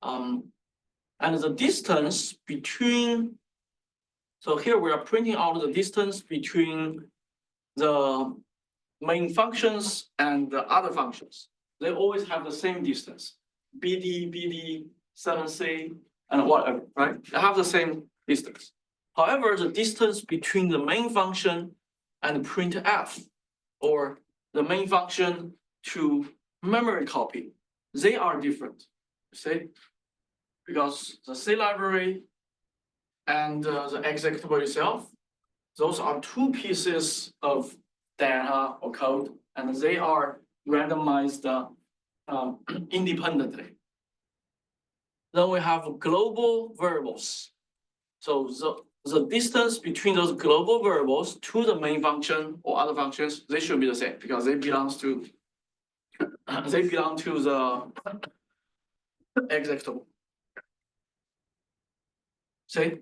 And the distance between, so here we are printing out the distance between the main functions and the other functions. They always have the same distance, BD, 7C, and whatever, right? They have the same distance. However, the distance between the main function and printf, or the main function to memory copy, they are different, you see? Because the C library and the executable itself, those are two pieces of data or code, and they are randomized independently. Then we have global variables. So the distance between those global variables to the main function or other functions, they should be the same because they belong to the executable. See,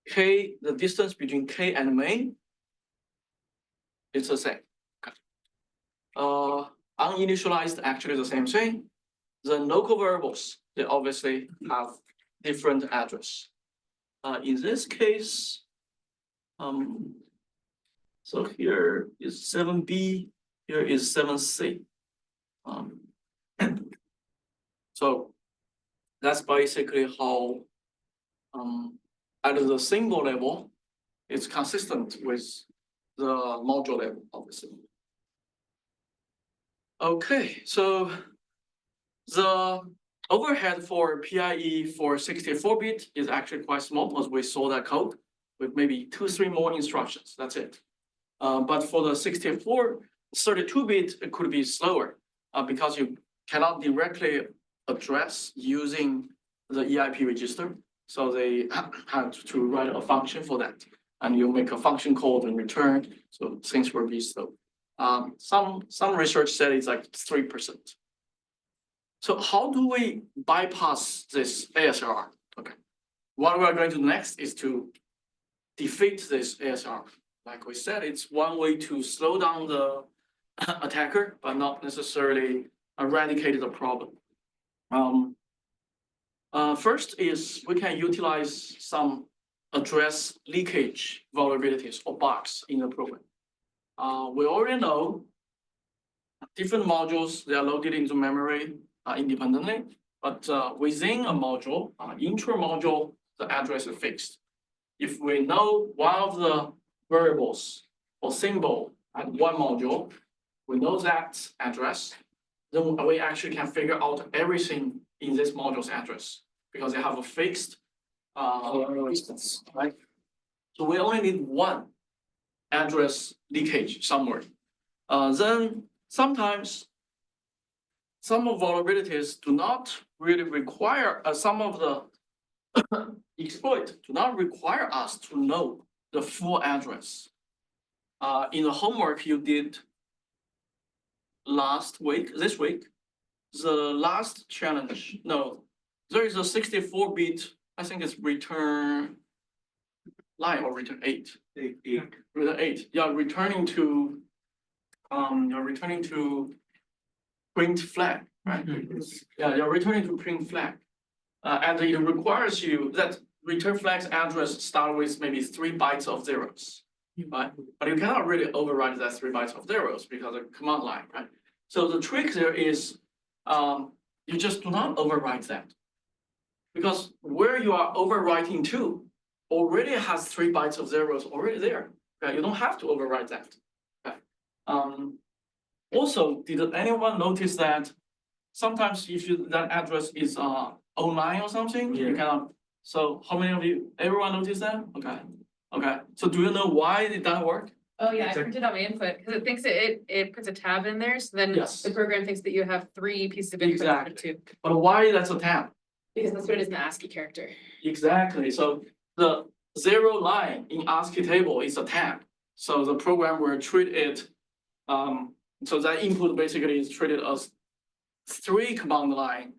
K, the distance between K and main, it's the same. Okay. Uninitialized, actually the same thing. The local variables, they obviously have different address. In this case, so here is 7B, here is 7C. So that's basically how at the symbol level, it's consistent with the module level, obviously. Okay, so the overhead for PIE for 64-bit is actually quite small, as we saw that code with maybe 2-3 more instructions. That's it. But for the 32-bit, it could be slower because you cannot directly address using the EIP register. So they had to write a function for that, and you make a function call and return. So things will be slow. Some research said it's like 3%. So how do we bypass this ASLR? Okay, what we are going to do next is to defeat this ASLR. Like we said, it's one way to slow down the attacker, but not necessarily eradicate the problem. First is we can utilize some address leakage vulnerabilities or bugs in the program. We already know different modules, they are loaded into memory independently, but within a module, intra-module, the address is fixed. If we know one of the variables or symbol at one module, we know that address, then we actually can figure out everything in this module's address because they have a fixed distance, right? So we only need one address leakage somewhere. Then sometimes some of vulnerabilities do not really require, some of the exploit do not require us to know the full address. In the homework you did this week, the last challenge, no, there is a 64-bit, I think it's return line or return 8. Return 8, yeah, returning to print flag, right? Yeah, you're returning to print flag. And it requires you that return flag's address start with maybe 3 bytes of zeros, right? But you cannot really override that 3 bytes of zeros because of command line, right? So the trick there is, you just do not overwrite that. Because where you are overwriting to already has 3 bytes of zeros already there. Okay? You don't have to overwrite that. Okay? Also, did anyone notice that sometimes if that address is online or something, you cannot. So how many of you? Everyone noticed that? Okay. Okay. So do you know why it doesn't work? Oh, yeah, I printed out my input, because it thinks it puts a tab in there, so then Yes. the program thinks that you have 3 pieces of input. Exactly. Too, But why that's a tab? because that's what it is in the ASCII character. Exactly. So the 0 line in ASCII table is a tab. So the program will treat it, so that input basically is treated as 3 command line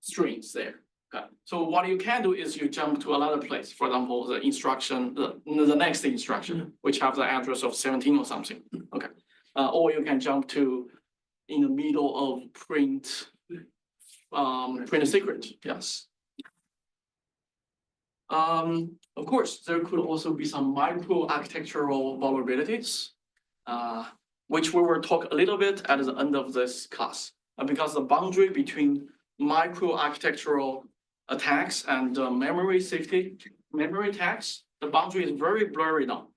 strings there. Okay. So what you can do is you jump to another place, for example, the instruction, the next instruction, which have the address of 17 or something. Okay. Or you can jump to in the middle of print a secret, yes. Of course, there could also be some micro-architectural vulnerabilities, which we will talk a little bit at the end of this class. Because the boundary between micro-architectural attacks and memory attacks, the boundary is very blurry now.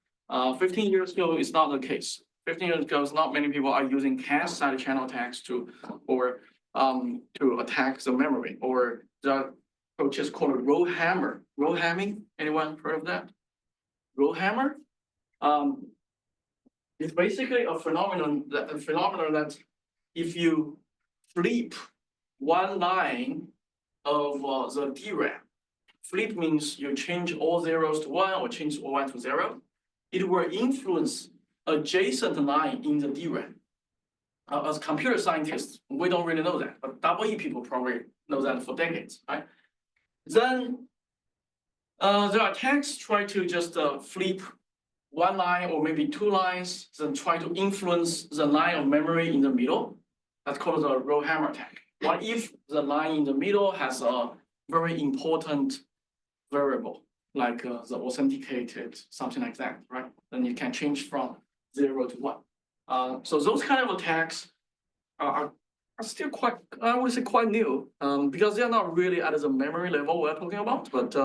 15 years ago, it's not the case. 15 years ago, not many people are using cache side channel attacks to attack the memory, or the approach is called row hammer. Row hamming, anyone heard of that? Row hammer? It's basically a phenomenon that if you flip one line of the DRAM, flip means you change all zeros to 1 or change all 1 to 0, it will influence adjacent line in the DRAM. As computer scientists, we don't really know that, but EE people probably know that for decades, right? Then the attacks try to just flip 1 line or maybe 2 lines, then try to influence the line of memory in the middle. That's called the row hammer attack. What if the line in the middle has a very important variable, like the authenticated, something like that, right? Then you can change from 0 to 1. So those kind of attacks are still quite, I would say quite new, because they're not really at the memory level we're talking about, but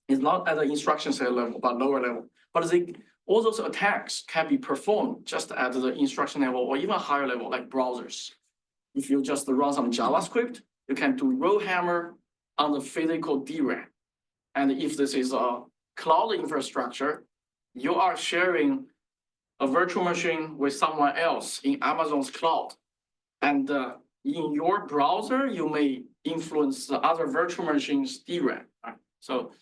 it's not at the instruction set level, but lower level. But all those attacks can be performed just at the instruction level or even higher level, like browsers. If you just run some JavaScript, you can do row hammer on the physical DRAM. And if this is a cloud infrastructure, you are sharing a virtual machine with someone else in Amazon's cloud. And in your browser, you may influence the other virtual machine's DRAM. Right? So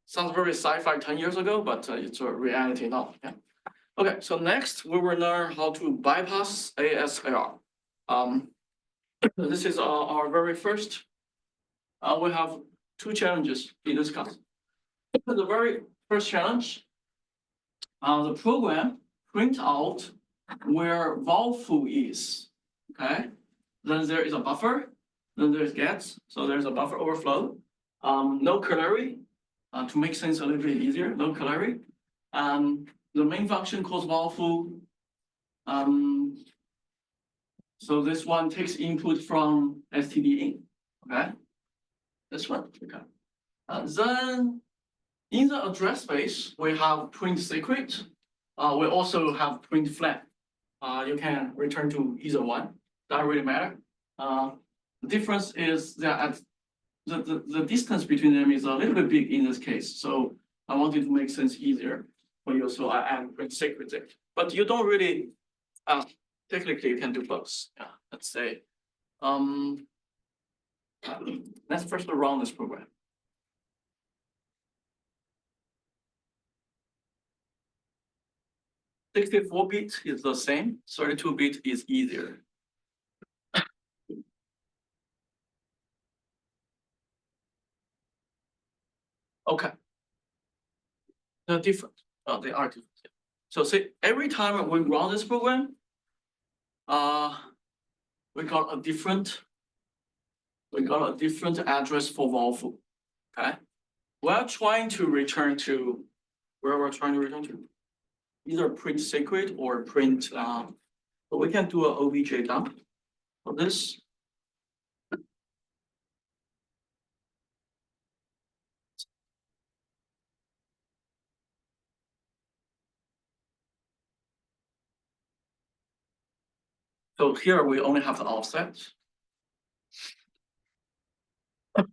sounds very sci-fi 10 years ago, but it's a reality now. Yeah. Okay, so next we will learn how to bypass ASLR. This is our very first. We have 2 challenges in this class. The very first challenge, the program print out where val_foo is. Okay, then there is a buffer, then there's gets, so there's a buffer overflow. No corollary, to make things a little bit easier, no corollary. The main function calls val_foo. So this one takes input from std_in, okay? This one, okay. Then in the address space, we have print secret. We also have print flag. You can return to either one, doesn't really matter. The difference is that the distance between them is a little bit big in this case. So I wanted to make things easier for you, so I add print secret there. But you don't really Technically you can do both, yeah, let's say. Let's first run this program. 64-bit is the same, 32-bit is easier. Okay. They're different. They are different. Yeah. So see, every time we run this program, we got a different address for Volvo. Okay. We're trying to return to where we're trying to return to. Either print secret or print but we can do an obj dump for this. So here we only have the offset. So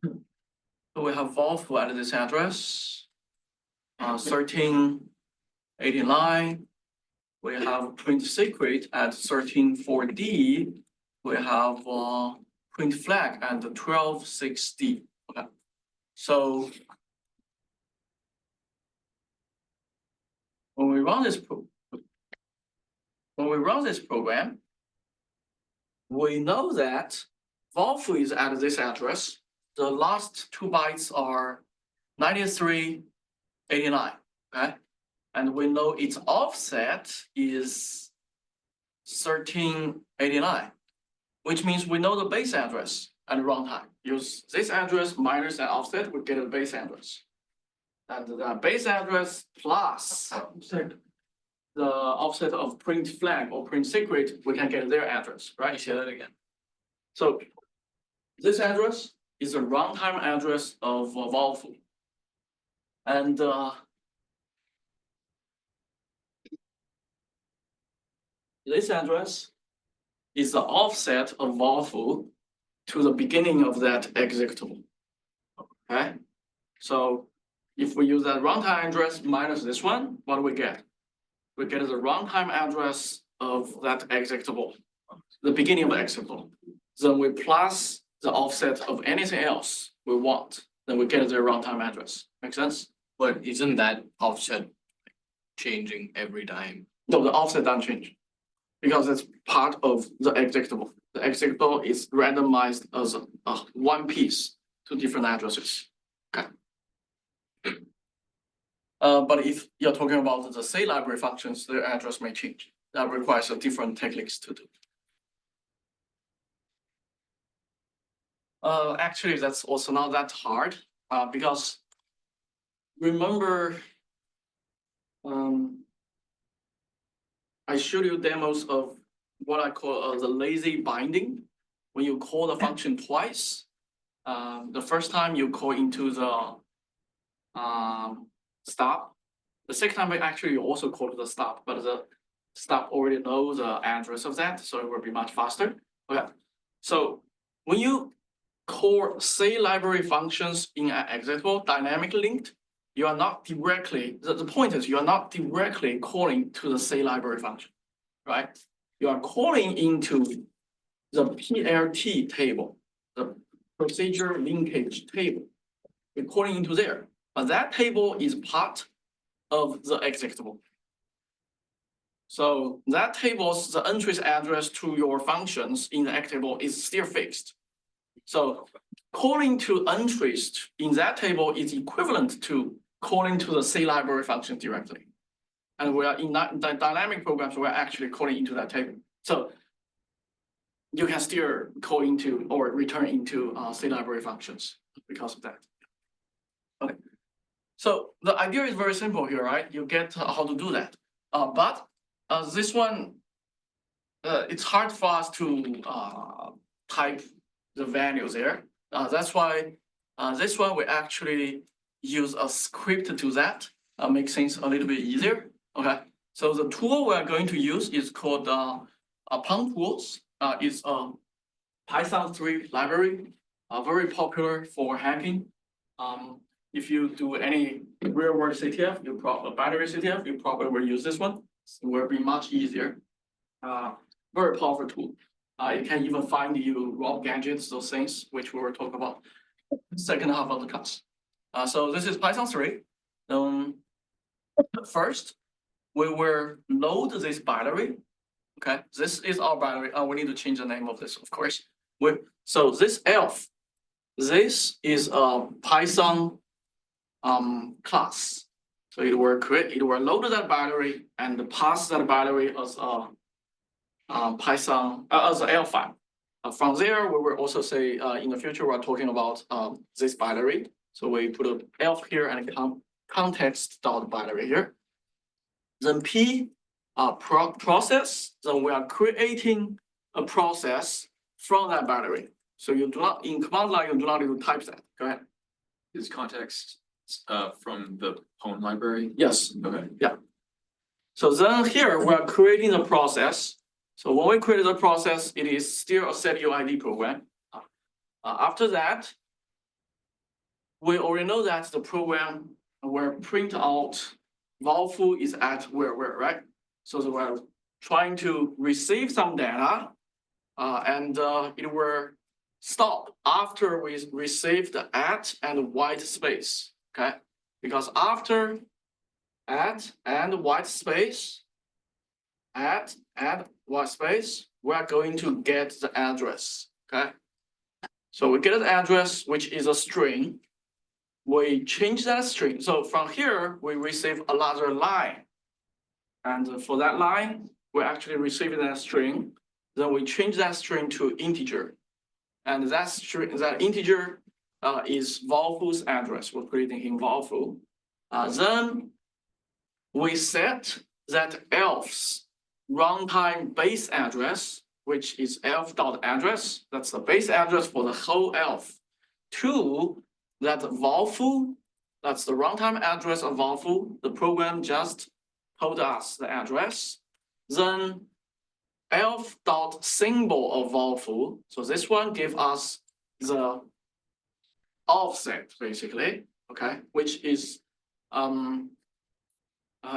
we have Volvo at this address, 1389. We have print secret at 134D. We have print flag at 126D. Okay. So when we run this program, we know that Volvo is at this address. The last 2 bytes are 9389. Okay. And we know its offset is 1389, which means we know the base address at runtime. Use this address minus an offset, we get the base address. And the base address plus the offset of print flag or print secret, we can get their address, right? Say that again. So this address is the runtime address of Volvo. And this address is the offset of Volvo to the beginning of that executable. Okay, so if we use that runtime address minus this one, what do we get? We get the runtime address of that executable, the beginning of the executable. Then we plus the offset of anything else we want. Then we get the runtime address. Make sense? But isn't that offset changing every time? No, the offset doesn't change because it's part of the executable. The executable is randomized as one piece to different addresses. Okay. But if you're talking about the C library functions, their address may change. That requires a different techniques to do. Actually, that's also not that hard because remember, I showed you demos of what I call the lazy binding. When you call the function twice, the first time you call into the stop. The second time actually you also call to the stop, but the stop already knows the address of that, so it will be much faster. Okay, so when you call C library functions in an executable dynamic linked, you are not directly, the point is you are not directly calling to the C library function, right? You are calling into the PLT table, the procedure linkage table. You're calling into there, but that table is part of the executable. So that table's the entries address to your functions in the executable is still fixed. So calling to entries in that table is equivalent to calling to the C library function directly. And we are in the dynamic programs, we're actually calling into that table. So you can still call into or return into C library functions because of that. Okay. So the idea is very simple here, right? You get how to do that. But this one, it's hard for us to type the values there. That's why this one we actually use a script to do that. Make things a little bit easier. Okay. So the tool we are going to use is called Pump Tools. It's a Python 3 library, very popular for hacking. If you do any real world CTF, binary CTF, you probably will use this one. It will be much easier. Very powerful tool. It can even find you raw gadgets, those things, which we were talking about second half of the class. So this is Python 3. First, we will load this binary. Okay, this is our binary. We need to change the name of this, of course. So this elf, this is a Python class. So it will load that binary and pass that binary as a Python as an elf file. From there, we will also say in the future we're talking about this binary. So we put an elf here and context dot binary here. Then P process. Then we are creating a process from that binary. So you do not in command line you do not need to type that. Go ahead. Is context from the Pwn library? Yes. Okay. So then here we are creating a process. So when we create the process, it is still a setuid program. After that, we already know that the program will print out val_foo is at where, right? So we're trying to receive some data, and it will stop after we receive the at and white space. Okay, because after at and white space, at and white space, we are going to get the address. Okay, so we get an address which is a string. We change that string. So from here we receive another line, and for that line we actually receive that string. Then we change that string to integer, and that string, that integer is val_foo's address. We're creating in val_foo. Then we set that elf's runtime base address, which is elf.address. That's the base address for the whole elf. To that val_foo, that's the runtime address of val_foo. The program just told us the address. Then elf.symbol of val_foo. So this one gives us the offset basically, okay, which is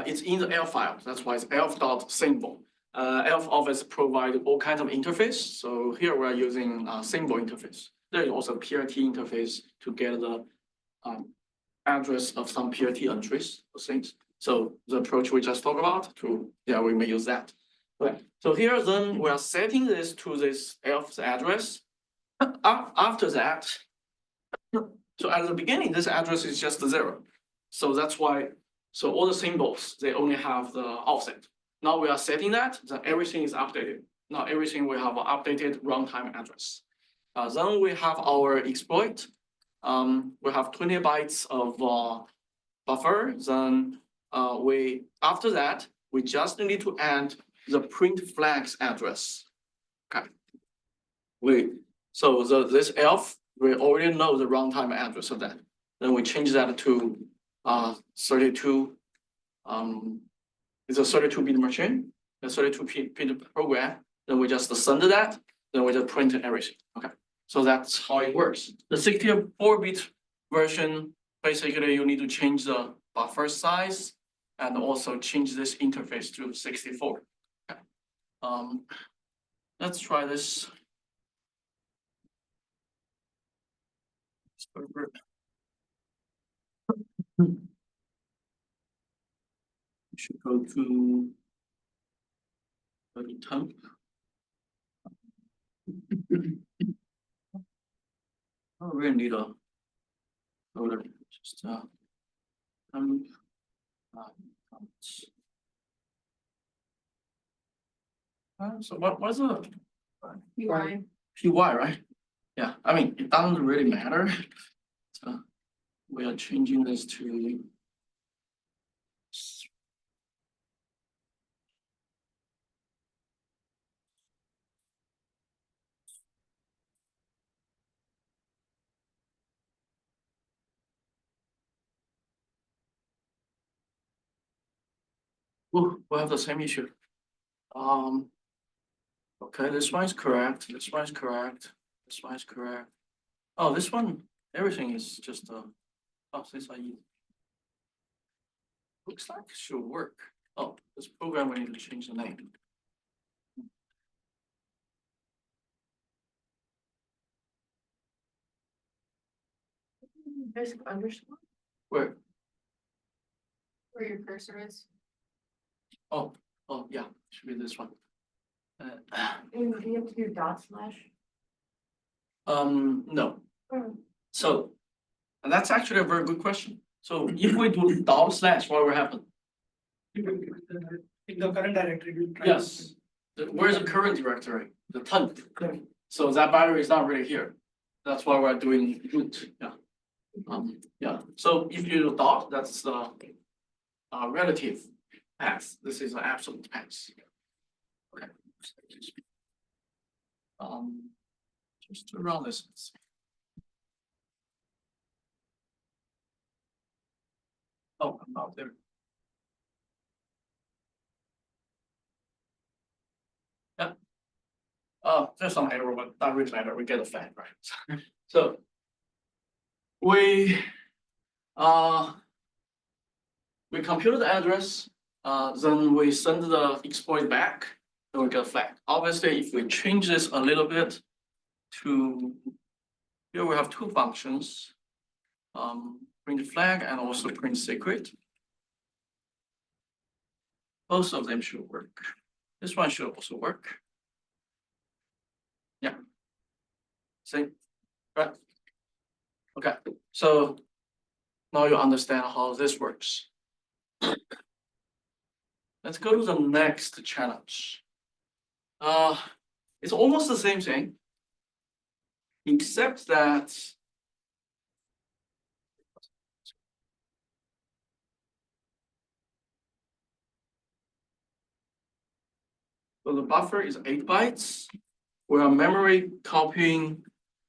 it's in the elf file. That's why it's elf.symbol. Elf always provide all kinds of interface. So here we are using symbol interface. There is also PRT interface to get the address of some PRT entries or things. So the approach we just talked about we may use that. Okay. So here then we are setting this to this elf's address. After that, so at the beginning, this address is just 0. So that's why, so all the symbols, they only have the offset. Now we are setting that, then everything is updated. Now everything we have an updated runtime address. Then we have our exploit. We have 20 bytes of buffer. Then after that, we just need to add the print flags address. Okay. This elf, we already know the runtime address of that. Then we change that to 32. It's a 32-bit machine, a 32-bit program. Then we just send that. Then we just print everything. Okay. So that's how it works. The 64-bit version, basically you need to change the buffer size and also change this interface to 64. Okay. Let's try this. We should go to the temp. Oh, we really need a loader. Just temp. So what's the UI. PY, right? Yeah, I mean, it doesn't really matter. So we are changing this to we have the same issue. Okay, this one is correct. This one is correct. This one is correct. Oh, this one, everything is just this I use. Looks like it should work. Oh, this program we need to change the name. Basic underscore. Where? Where your cursor is. Oh, yeah, should be this one. Do you have to do dot slash? No. Hmm. So, and that's actually a very good question. So if we do dot slash, what will happen? In the current directory. we'll try Yes. Where's the current directory? The 10th. So that battery is not really here. That's why we're doing root, yeah. Yeah, so if you do dot, that's the relative path. This is an absolute path. Okay. Just to run this. Oh, I'm not there. Yeah. There's some error, but that really matter. We get a fact, right? So we compute the address, then we send the exploit back, and we get a flag. Obviously, if we change this a little bit to here, we have two functions, print flag and also print secret. Both of them should work. This one should also work. Yeah. See, right? Okay, so now you understand how this works. Let's go to the next challenge. It's almost the same thing, except that so the buffer is 8 bytes. We are memory copying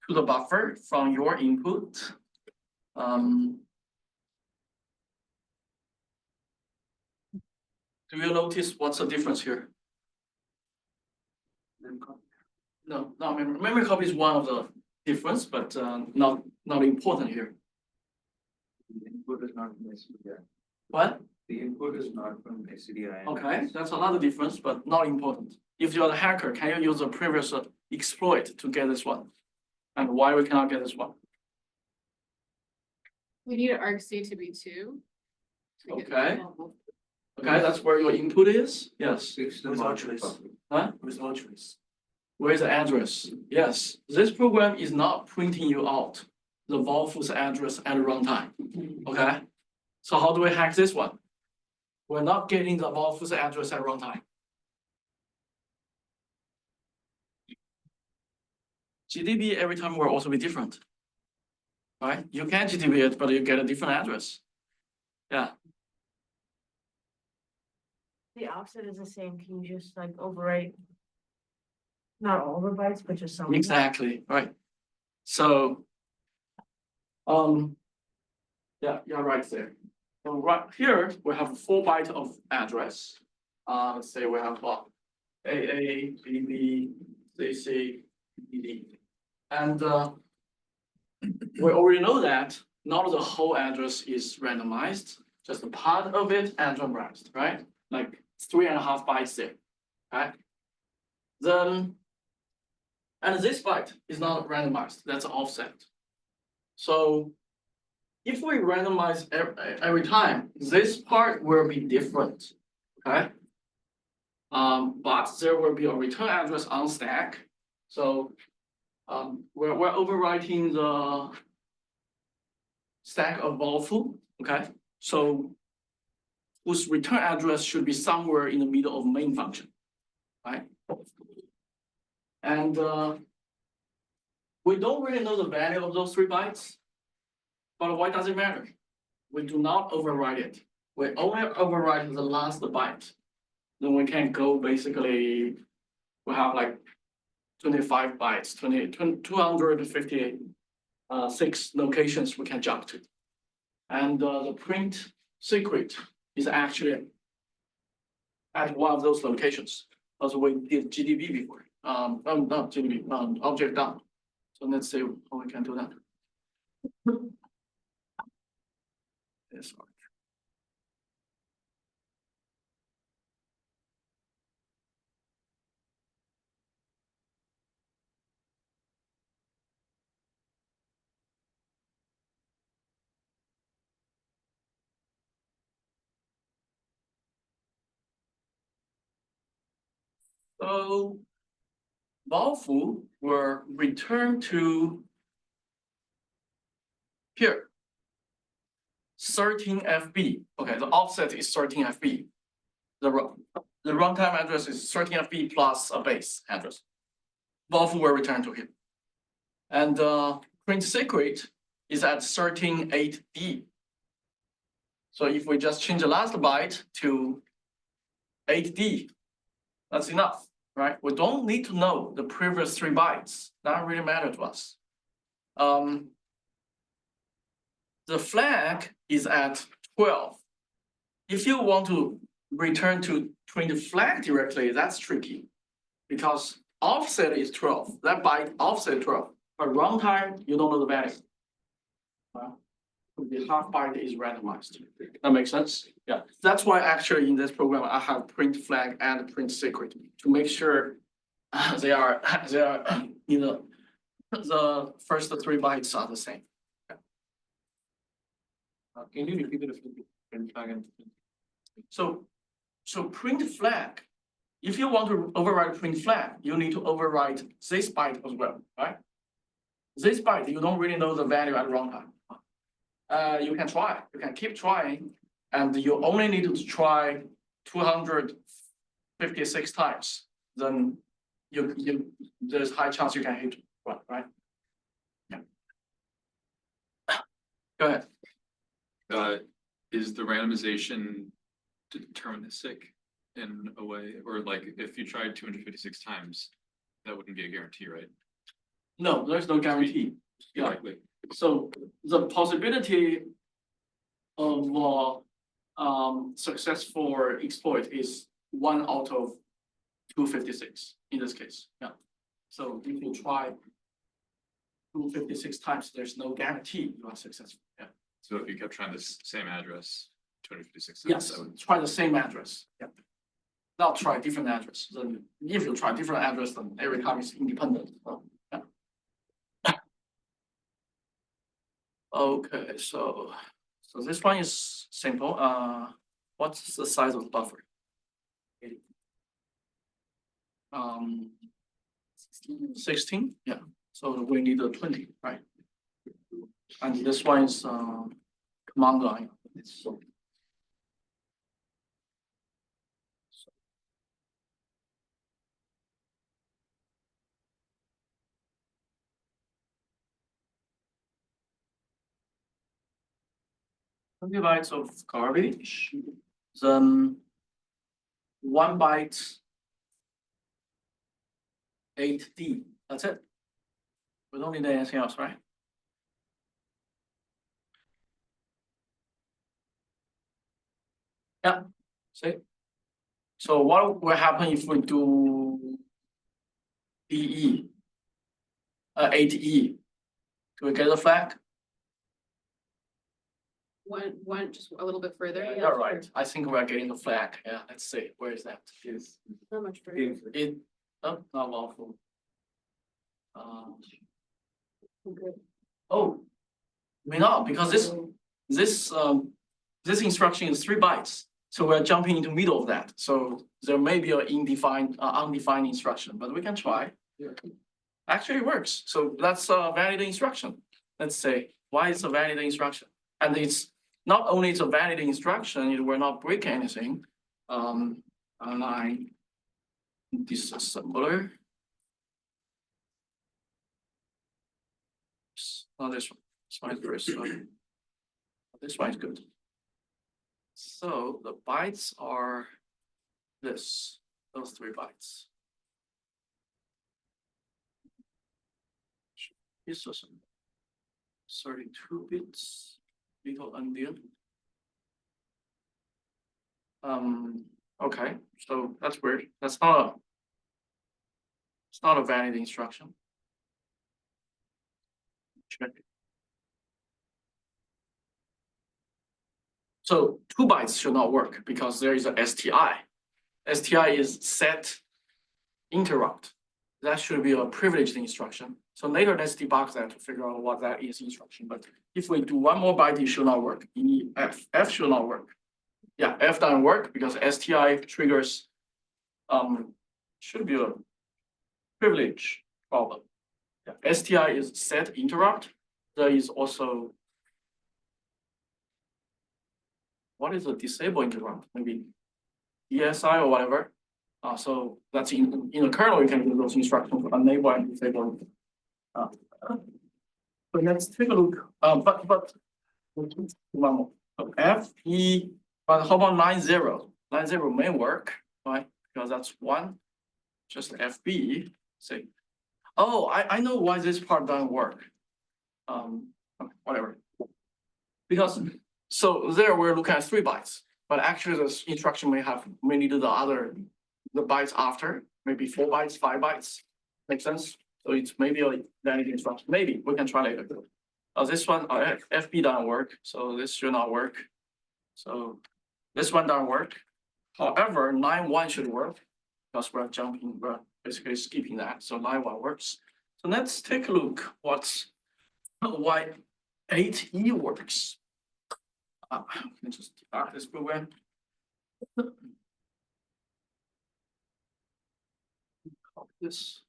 to the buffer from your input. Do you notice what's the difference here? No, not memory. Memory copy is one of the difference, but not important here. The input is not from SCDI. What? The input is not from SCDI. Okay, that's another difference, but not important. If you're the hacker, can you use the previous exploit to get this one? And why we cannot get this one? We need argc to be 2. to get Okay. the- Okay, that's where your input is. Yes. Fix the With no module choice. copy. Huh? With no choice. Where's the address? Yes, this program is not printing you out the Volfus address at runtime. Okay, so how do we hack this one? We're not getting the Volfus address at runtime. GDB every time will also be different. Right? You can GDB it, but you get a different address. Yeah, The offset is the same. Can you just like overwrite? Not all the bytes, but just some. exactly, right. So, yeah, you're right there. So right here, we have 4 bytes of address. Let's say we have AA, BB, CC, DD. And we already know that not the whole address is randomized, just a part of it randomized, right? Like 3.5 bytes there, right? Then, and this byte is not randomized, that's offset. So if we randomize every time, this part will be different, okay? But there will be a return address on stack. So we're overwriting the stack of Volfu, okay? So whose return address should be somewhere in the middle of main function, right? And we don't really know the value of those 3 bytes, but why does it matter? We do not overwrite it. We only overwrite the last byte. Then we can go basically, we have like 25 bytes, 256 locations we can jump to. And the print secret is actually at one of those locations, as we did GDB before. Not GDB, object dump. So let's see how we can do that. Yes. So Baofu will return to here. 13 FB. Okay, the offset is 13 FB. The runtime address is 13 FB plus a base address. Baofu will return to here. And print secret is at 13.8D. So if we just change the last byte to 8D, that's enough, right? We don't need to know the previous 3 bytes. That don't really matter to us. The flag is at 12. If you want to return to print the flag directly, that's tricky because offset is 12. That byte offset 12, but runtime you don't know the value. The half byte is randomized. That makes sense? Yeah. That's why actually in this program I have print flag and print secret to make sure they are you know the first 3 bytes are the same. Can you repeat the print flag and? So print flag. If you want to override print flag, you need to override this byte as well, right? This byte you don't really know the value at runtime. You can try. You can keep trying, and you only need to try 256 times. Then there's high chance you can hit one, right? Yeah. Go ahead. Is the randomization deterministic in a way, or like if you tried 256 times, that wouldn't be a guarantee, right? No, there's no guarantee. Yeah. Likely. So the possibility of successful exploit is 1 out of 256 in this case. Yeah. So if you try 256 times, there's no guarantee you are successful. Yeah. So if you kept trying this same address 256 times, Yes, that would. try the same address. Yeah. Now try different address. Then if you try different address, then every time it's independent. Yeah. Okay, so this one is simple. What's the size of the buffer? 16. Yeah. So we need a 20, right? And this one is command line. So $20 bytes of garbage, then 1 byte 8D. That's it. We don't need anything else, right? Yeah. See? So what will happen if we do DE? 8E? Do we get the flag? One just a little bit further. Yeah, you're right. I think we're getting the flag. Yeah, let's see. Where is that? Yes. So much further. It, oh, not lawful. Good. Oh, may not, because this instruction is 3 bytes. So we're jumping into middle of that. So there may be an undefined instruction, but we can try. Actually it works. So that's a valid instruction. Let's say, why it's a valid instruction? And it's not only it's a valid instruction, it will not break anything. Align disassembler. Oh, this one. This one is very slow. This one is good. So the bytes are those 3 bytes. This was 32 bits, little endian. Okay, so that's weird. It's not a valid instruction. Check. So 2 bytes should not work because there is a STI. STI is set interrupt. That should be a privileged instruction. So later let's debug that to figure out what that is instruction. But if we do 1 more byte, it should not work. F should not work. Yeah, F doesn't work because STI triggers should be a privilege problem. Yeah, STI is set interrupt. There is also. What is a disable interrupt? Maybe ESI or whatever. So that's in the kernel, you can use those instructions to enable and disable. So let's take a look. But one more. So FE, but how about 90? 90 may work, right? Because that's one. Just FB. Say, oh, I know why this part doesn't work. Whatever. Because so there we're looking at 3 bytes, but actually the instruction may need the bytes after, maybe 4 bytes, 5 bytes. Make sense? So it's maybe a vanity instruction. Maybe we can try later. This one FB doesn't work, so this should not work. So this one doesn't work. However, 91 should work because we're basically skipping that. So 91 works. So let's take a look why 8E works. Let me just start this program. Copy this.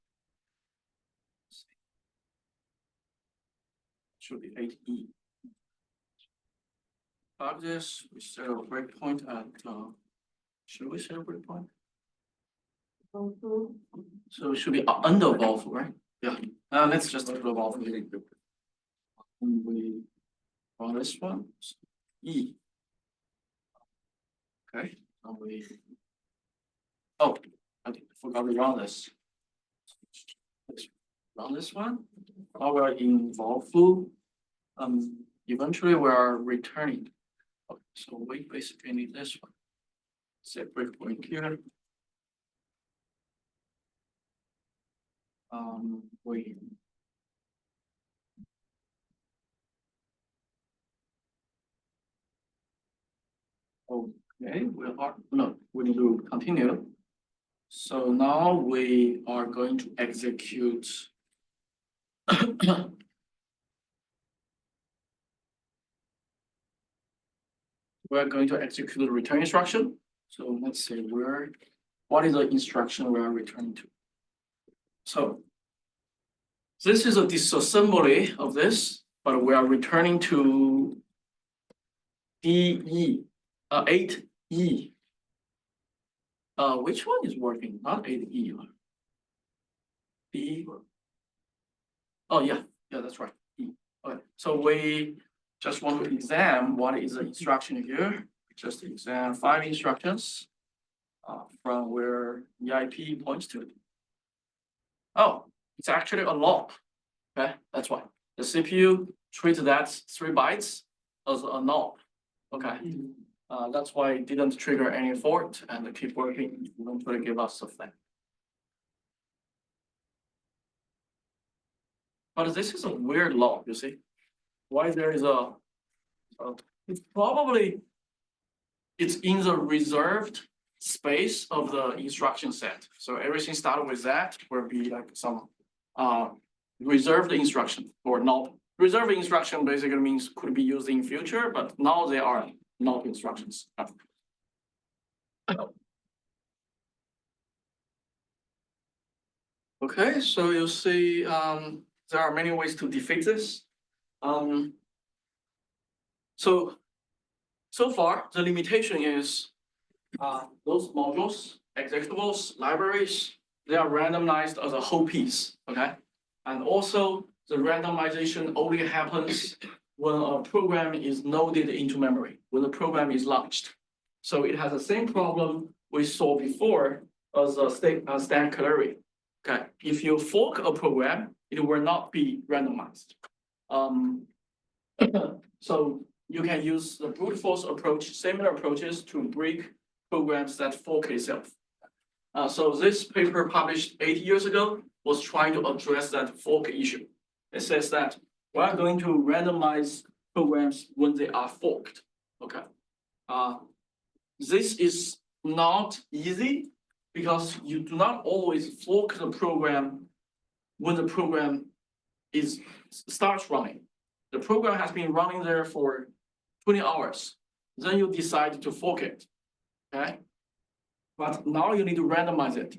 Should be 8E. Copy this. We set a breakpoint at. Should we set a breakpoint? So it should be under valve, right? Yeah. Let's just do the valve. And we run this one. E. Okay. And we. Oh, I forgot to run this. Let's run this one. Now we're in valve full. Eventually we are returning. Okay, so we basically need this one. Set breakpoint here. We. Okay, we need to continue. So now we are going to execute. We're going to execute the return instruction. So let's say what is the instruction we are returning to? So this is a disassembly of this, but we are returning to DE, 8E. Which one is working? Not 8E. B. Oh yeah, that's right. E. Okay, so we just want to examine what is the instruction here. Just examine 5 instructions from where EIP points to. Oh, it's actually a log. Okay, that's why the CPU treats that 3 bytes as a null. Okay, that's why it didn't trigger any fault and keep working. Eventually give us a flag. But this is a weird log, you see. Why there is it's probably in the reserved space of the instruction set. So everything started with that will be like some reserved instruction or not. Reserved instruction basically means could be used in future, but now they are not instructions. Okay, so you see there are many ways to defeat this. So far, the limitation is those modules, executables, libraries, they are randomized as a whole piece, okay? And also, the randomization only happens when a program is loaded into memory, when the program is launched. So it has the same problem we saw before as a stack clearing. Okay, if you fork a program, it will not be randomized. So you can use the brute force approach, similar approaches to break programs that fork itself. So this paper published 8 years ago was trying to address that fork issue. It says that we're going to randomize programs when they are forked. Okay. This is not easy because you do not always fork the program when the program starts running. The program has been running there for 20 hours. Then you decide to fork it. Okay. But now you need to randomize it.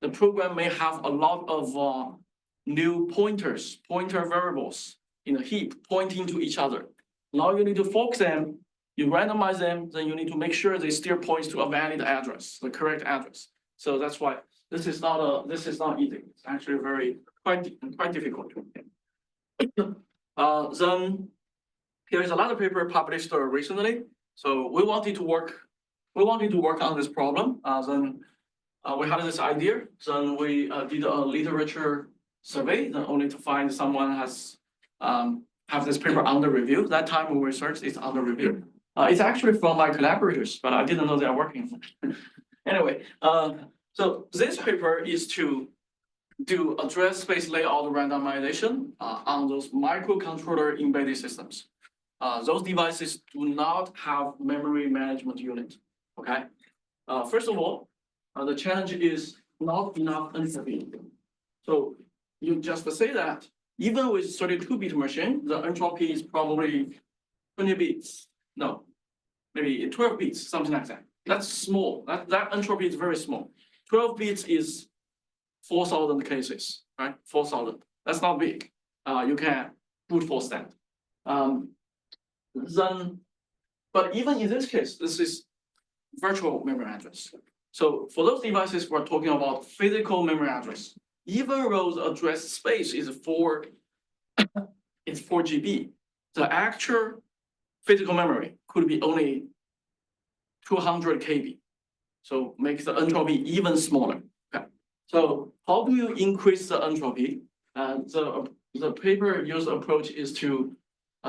the program may have a lot of new pointer variables in a heap pointing to each other. Now you need to focus them, you randomize them, then you need to make sure they still points to a valid address, the correct address. So that's why this is not easy. It's actually quite difficult. Then here is another paper published recently. So we wanted to work on this problem. Then we had this idea. Then we did a literature survey, then only to find someone has have this paper under review. That time we researched, it's under review. It's actually from my collaborators, but I didn't know they are working on it. Anyway, so this paper is to do address space layout randomization on those microcontroller embedded systems. Those devices do not have memory management unit. Okay. First of all, the challenge is not enough entropy. So you just say that even with 32-bit machine, the entropy is probably 20 bits. No, maybe 12 bits, something like that. That's small. That entropy is very small. 12 bits is 4,000 cases, right? 4,000. That's not big. You can brute force that. Then, but even in this case, this is virtual memory address. So for those devices, we're talking about physical memory address. Even though the address space is 4 GB, the actual physical memory could be only 200 KB. So makes the entropy even smaller. Okay. So how do you increase the entropy? The paper used approach is to,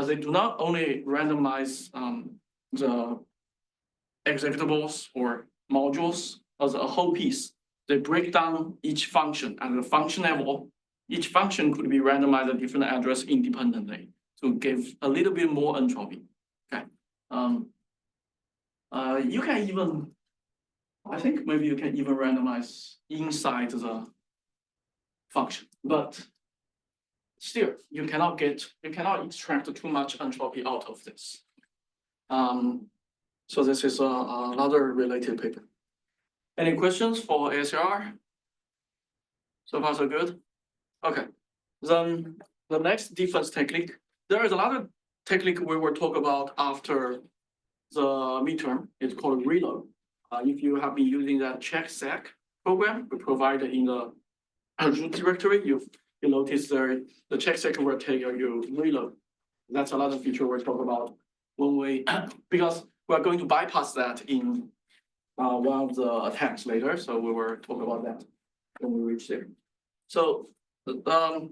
they do not only randomize the executables or modules as a whole piece. They break down each function at the function level. Each function could be randomized at different address independently to give a little bit more entropy. Okay. You can even, I think maybe you can even randomize inside the function, but still you cannot extract too much entropy out of this. So this is another related paper. Any questions for ASLR? So far so good? Okay. Then the next difference technique. There is another technique we will talk about after the midterm. It's called reload. If you have been using that check sec program we provided in the root directory, you notice there the check sec will take you reload. That's another feature we'll talk about when we because we are going to bypass that in one of the attempts later. So we will talk about that when we reach there. So the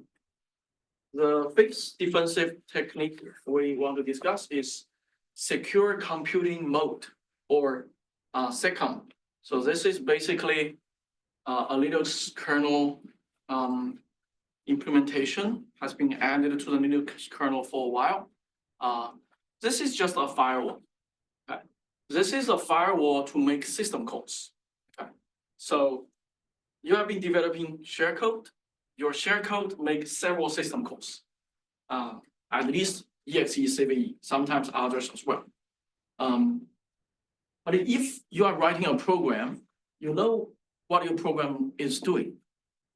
fifth defensive technique we want to discuss is secure computing mode or Seccomp. So this is basically a Linux kernel implementation has been added to the Linux kernel for a while. This is just a firewall. Okay. This is a firewall to make system calls. Okay. So you have been developing shellcode. Your shellcode makes several system calls. At least exe, CVE, sometimes others as well. But if you are writing a program, you know what your program is doing.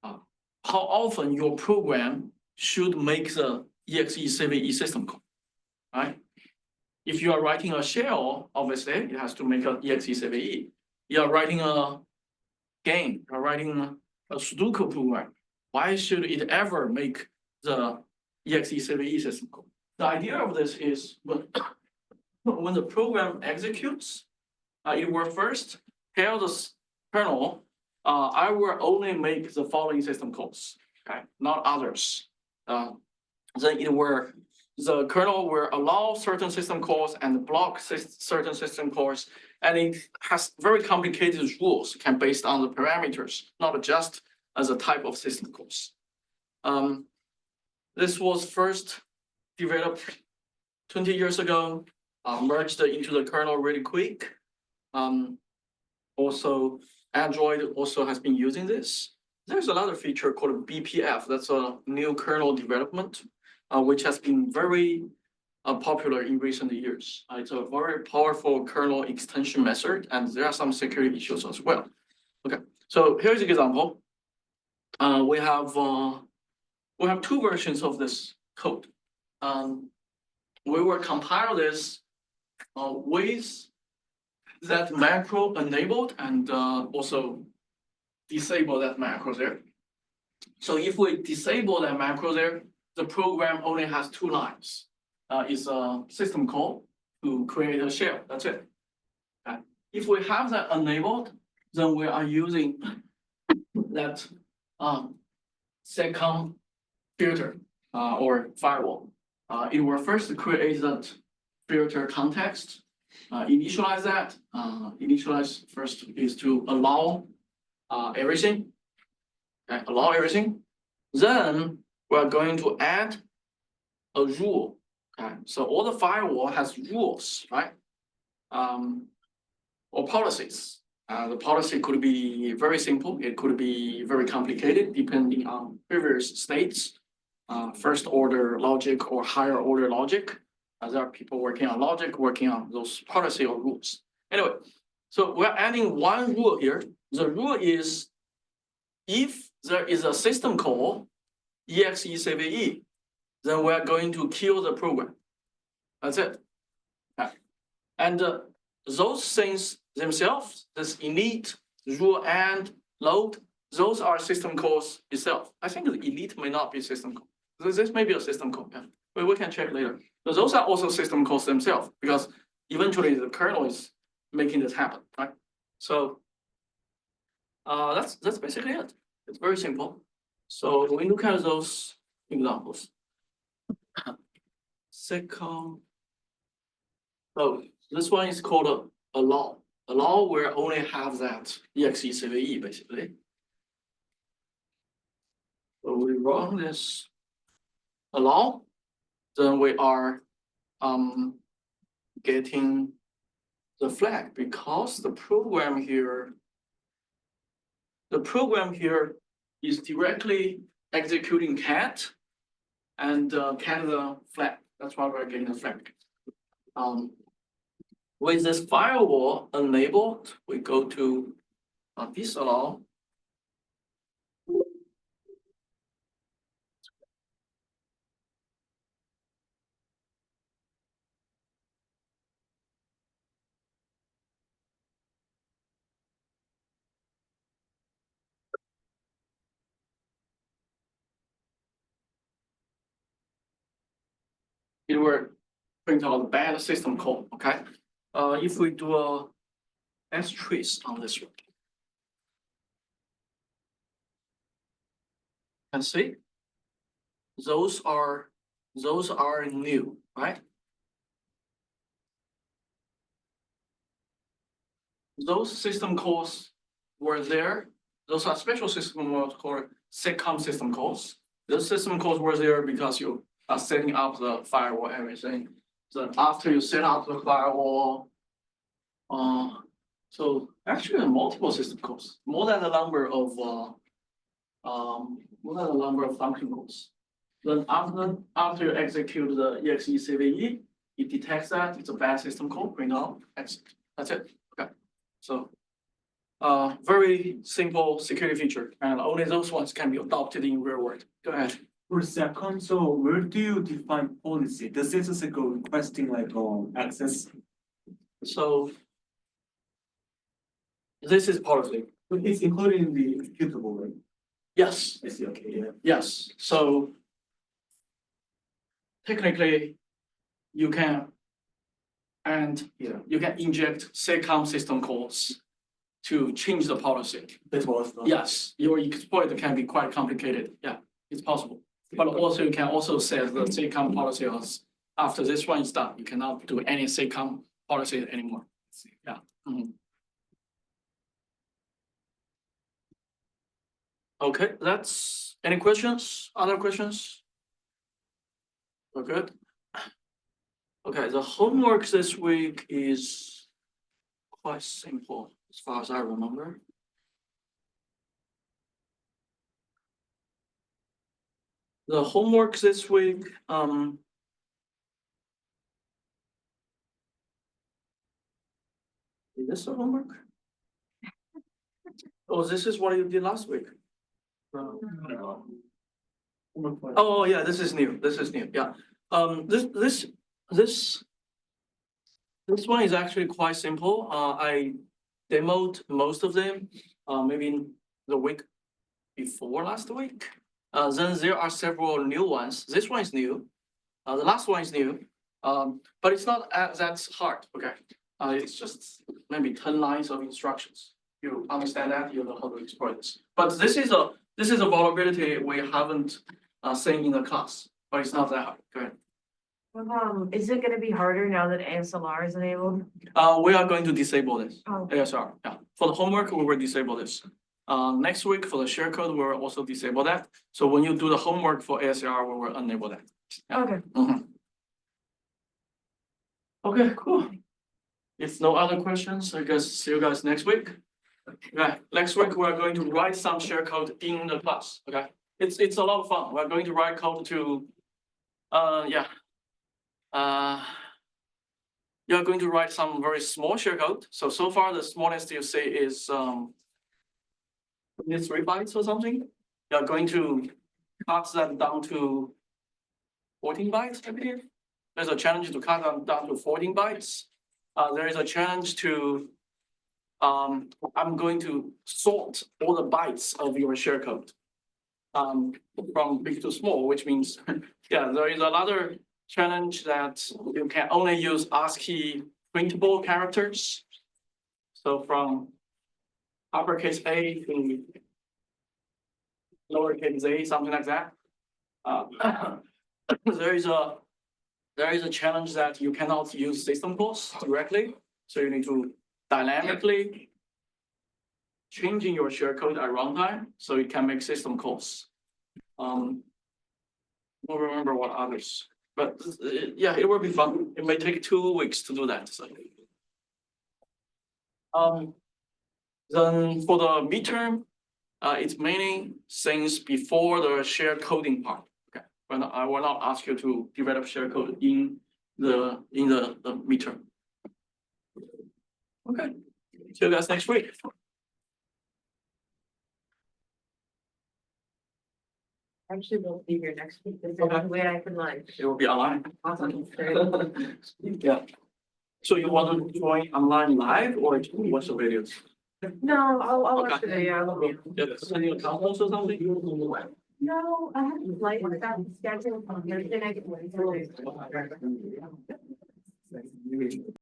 How often your program should make the exe, CVE system call, right? If you are writing a shell, obviously it has to make an exe, CVE. You are writing a game, you are writing a Sudoku program. Why should it ever make the exe, CVE system call? The idea of this is when the program executes, it will first tell the kernel, I will only make the following system calls, okay, not others. Then the kernel will allow certain system calls and block certain system calls, and it has very complicated rules can based on the parameters, not just as a type of system calls. This was first developed 20 years ago, merged into the kernel really quick. Also, Android also has been using this. There's another feature called BPF. That's a new kernel development, which has been very popular in recent years. It's a very powerful kernel extension method, and there are some security issues as well. Okay, so here's an example. we have two versions of this code. We will compile this with that macro enabled and also disable that macro there. So if we disable that macro there, the program only has two lines. It's a system call to create a shell. That's it. Okay. If we have that enabled, then we are using that Seccomp filter or firewall. It will first create that filter context, initialize that. Initialize first is to allow everything. Okay, allow everything. Then we're going to add a rule. Okay, so all the firewall has rules, right? Or policies. The policy could be very simple. It could be very complicated, depending on previous states. First order logic or higher order logic. There are people working on logic, working on those policy or rules. Anyway, so we're adding one rule here. The rule is if there is a system call, execve, then we're going to kill the program. That's it. And those things themselves, this init, rule and load, those are system calls itself. I think the init may not be system call. This may be a system call, yeah. But we can check later. But those are also system calls themselves because eventually the kernel is making this happen, right? So that's basically it. It's very simple. So we look at those examples. Seccomp. Oh, this one is called a law. A law where only have that execve basically. So we run this allow, then we are getting the flag because the program here is directly executing cat and cat the flag. That's why we're getting the flag. With this firewall enabled, we go to disallow. It will print out bad system call, okay? If we do a trace on this one. And see, those are new, right? Those system calls were there. Those are special system calls called Seccomp system calls. Those system calls were there because you are setting up the firewall, everything. So after you set up the firewall, so actually multiple system calls, more than the number of function calls. Then after you execute the execve, it detects that it's a bad system call, print out, exit. That's it. Okay. So very simple security feature, and only those ones can be adopted in real world. Go ahead. For Seccomp, so where do you define policy? Does this is go requesting like access? So this is policy. But it's included in the executable, right? Yes, I see, okay, yeah. yes. So technically, you can inject Seccomp system calls to change the policy. That's what I thought. Yes, your exploit can be quite complicated. Yeah, it's possible. But also you can also set the Seccomp policy as after this one is done, you cannot do any Seccomp policy anymore. Yeah. Mhm. Okay, that's any questions? Other questions? We're good. Okay, the homework this week is quite simple as far as I remember. The homework this week, is this the homework? Oh, this is what you did last week. Oh, yeah, this is new, yeah. This one is actually quite simple. I demoed most of them, maybe the week before last week. Then there are several new ones. This one is new. The last one is new. But it's not that hard, okay? It's just maybe 10 lines of instructions. You understand that, you know how to exploit this. But this is a vulnerability we haven't seen in the class, but it's not that hard. Go ahead. Is it gonna be harder now that ASLR is enabled? We are going to disable this. Oh, ASR, yeah. For the homework, we will disable this. Next week for the share code, we will also disable that. So when you do the homework for ASLR, we will enable that. okay. Mhm. Okay, cool. If no other questions, I guess see you guys next week. Okay, next week we are going to write some share code in the class, okay? It's a lot of fun. We're going to write code to, yeah. You're going to write some very small share code. So far the smallest you see is 3 bytes or something. You're going to cut that down to 14 bytes, I believe. There's a challenge to cut them down to 14 bytes. There is a challenge to, I'm going to sort all the bytes of your share code. From big to small, which means, yeah, there is another challenge that you can only use ASCII printable characters. So from uppercase A to lowercase a, something like that. There is a challenge that you cannot use system calls directly, so you need to dynamically changing your share code at runtime, so you can make system calls. Don't remember what others, but yeah, it will be fun. It may take 2 weeks to do that. So. Then for the midterm, it's mainly things before the shared coding part. Okay, but I will not ask you to develop shared code in the midterm. Okay, see you guys next week. Actually, won't be here next week. Is Okay. there a way I can like? It will be online. Awesome. Yeah. So you want to join online live or watch the videos? No, I'll watch Okay. the video. I won't be able to. Yeah, send you a conference or something? No, I have a flight scheduled on Thursday night.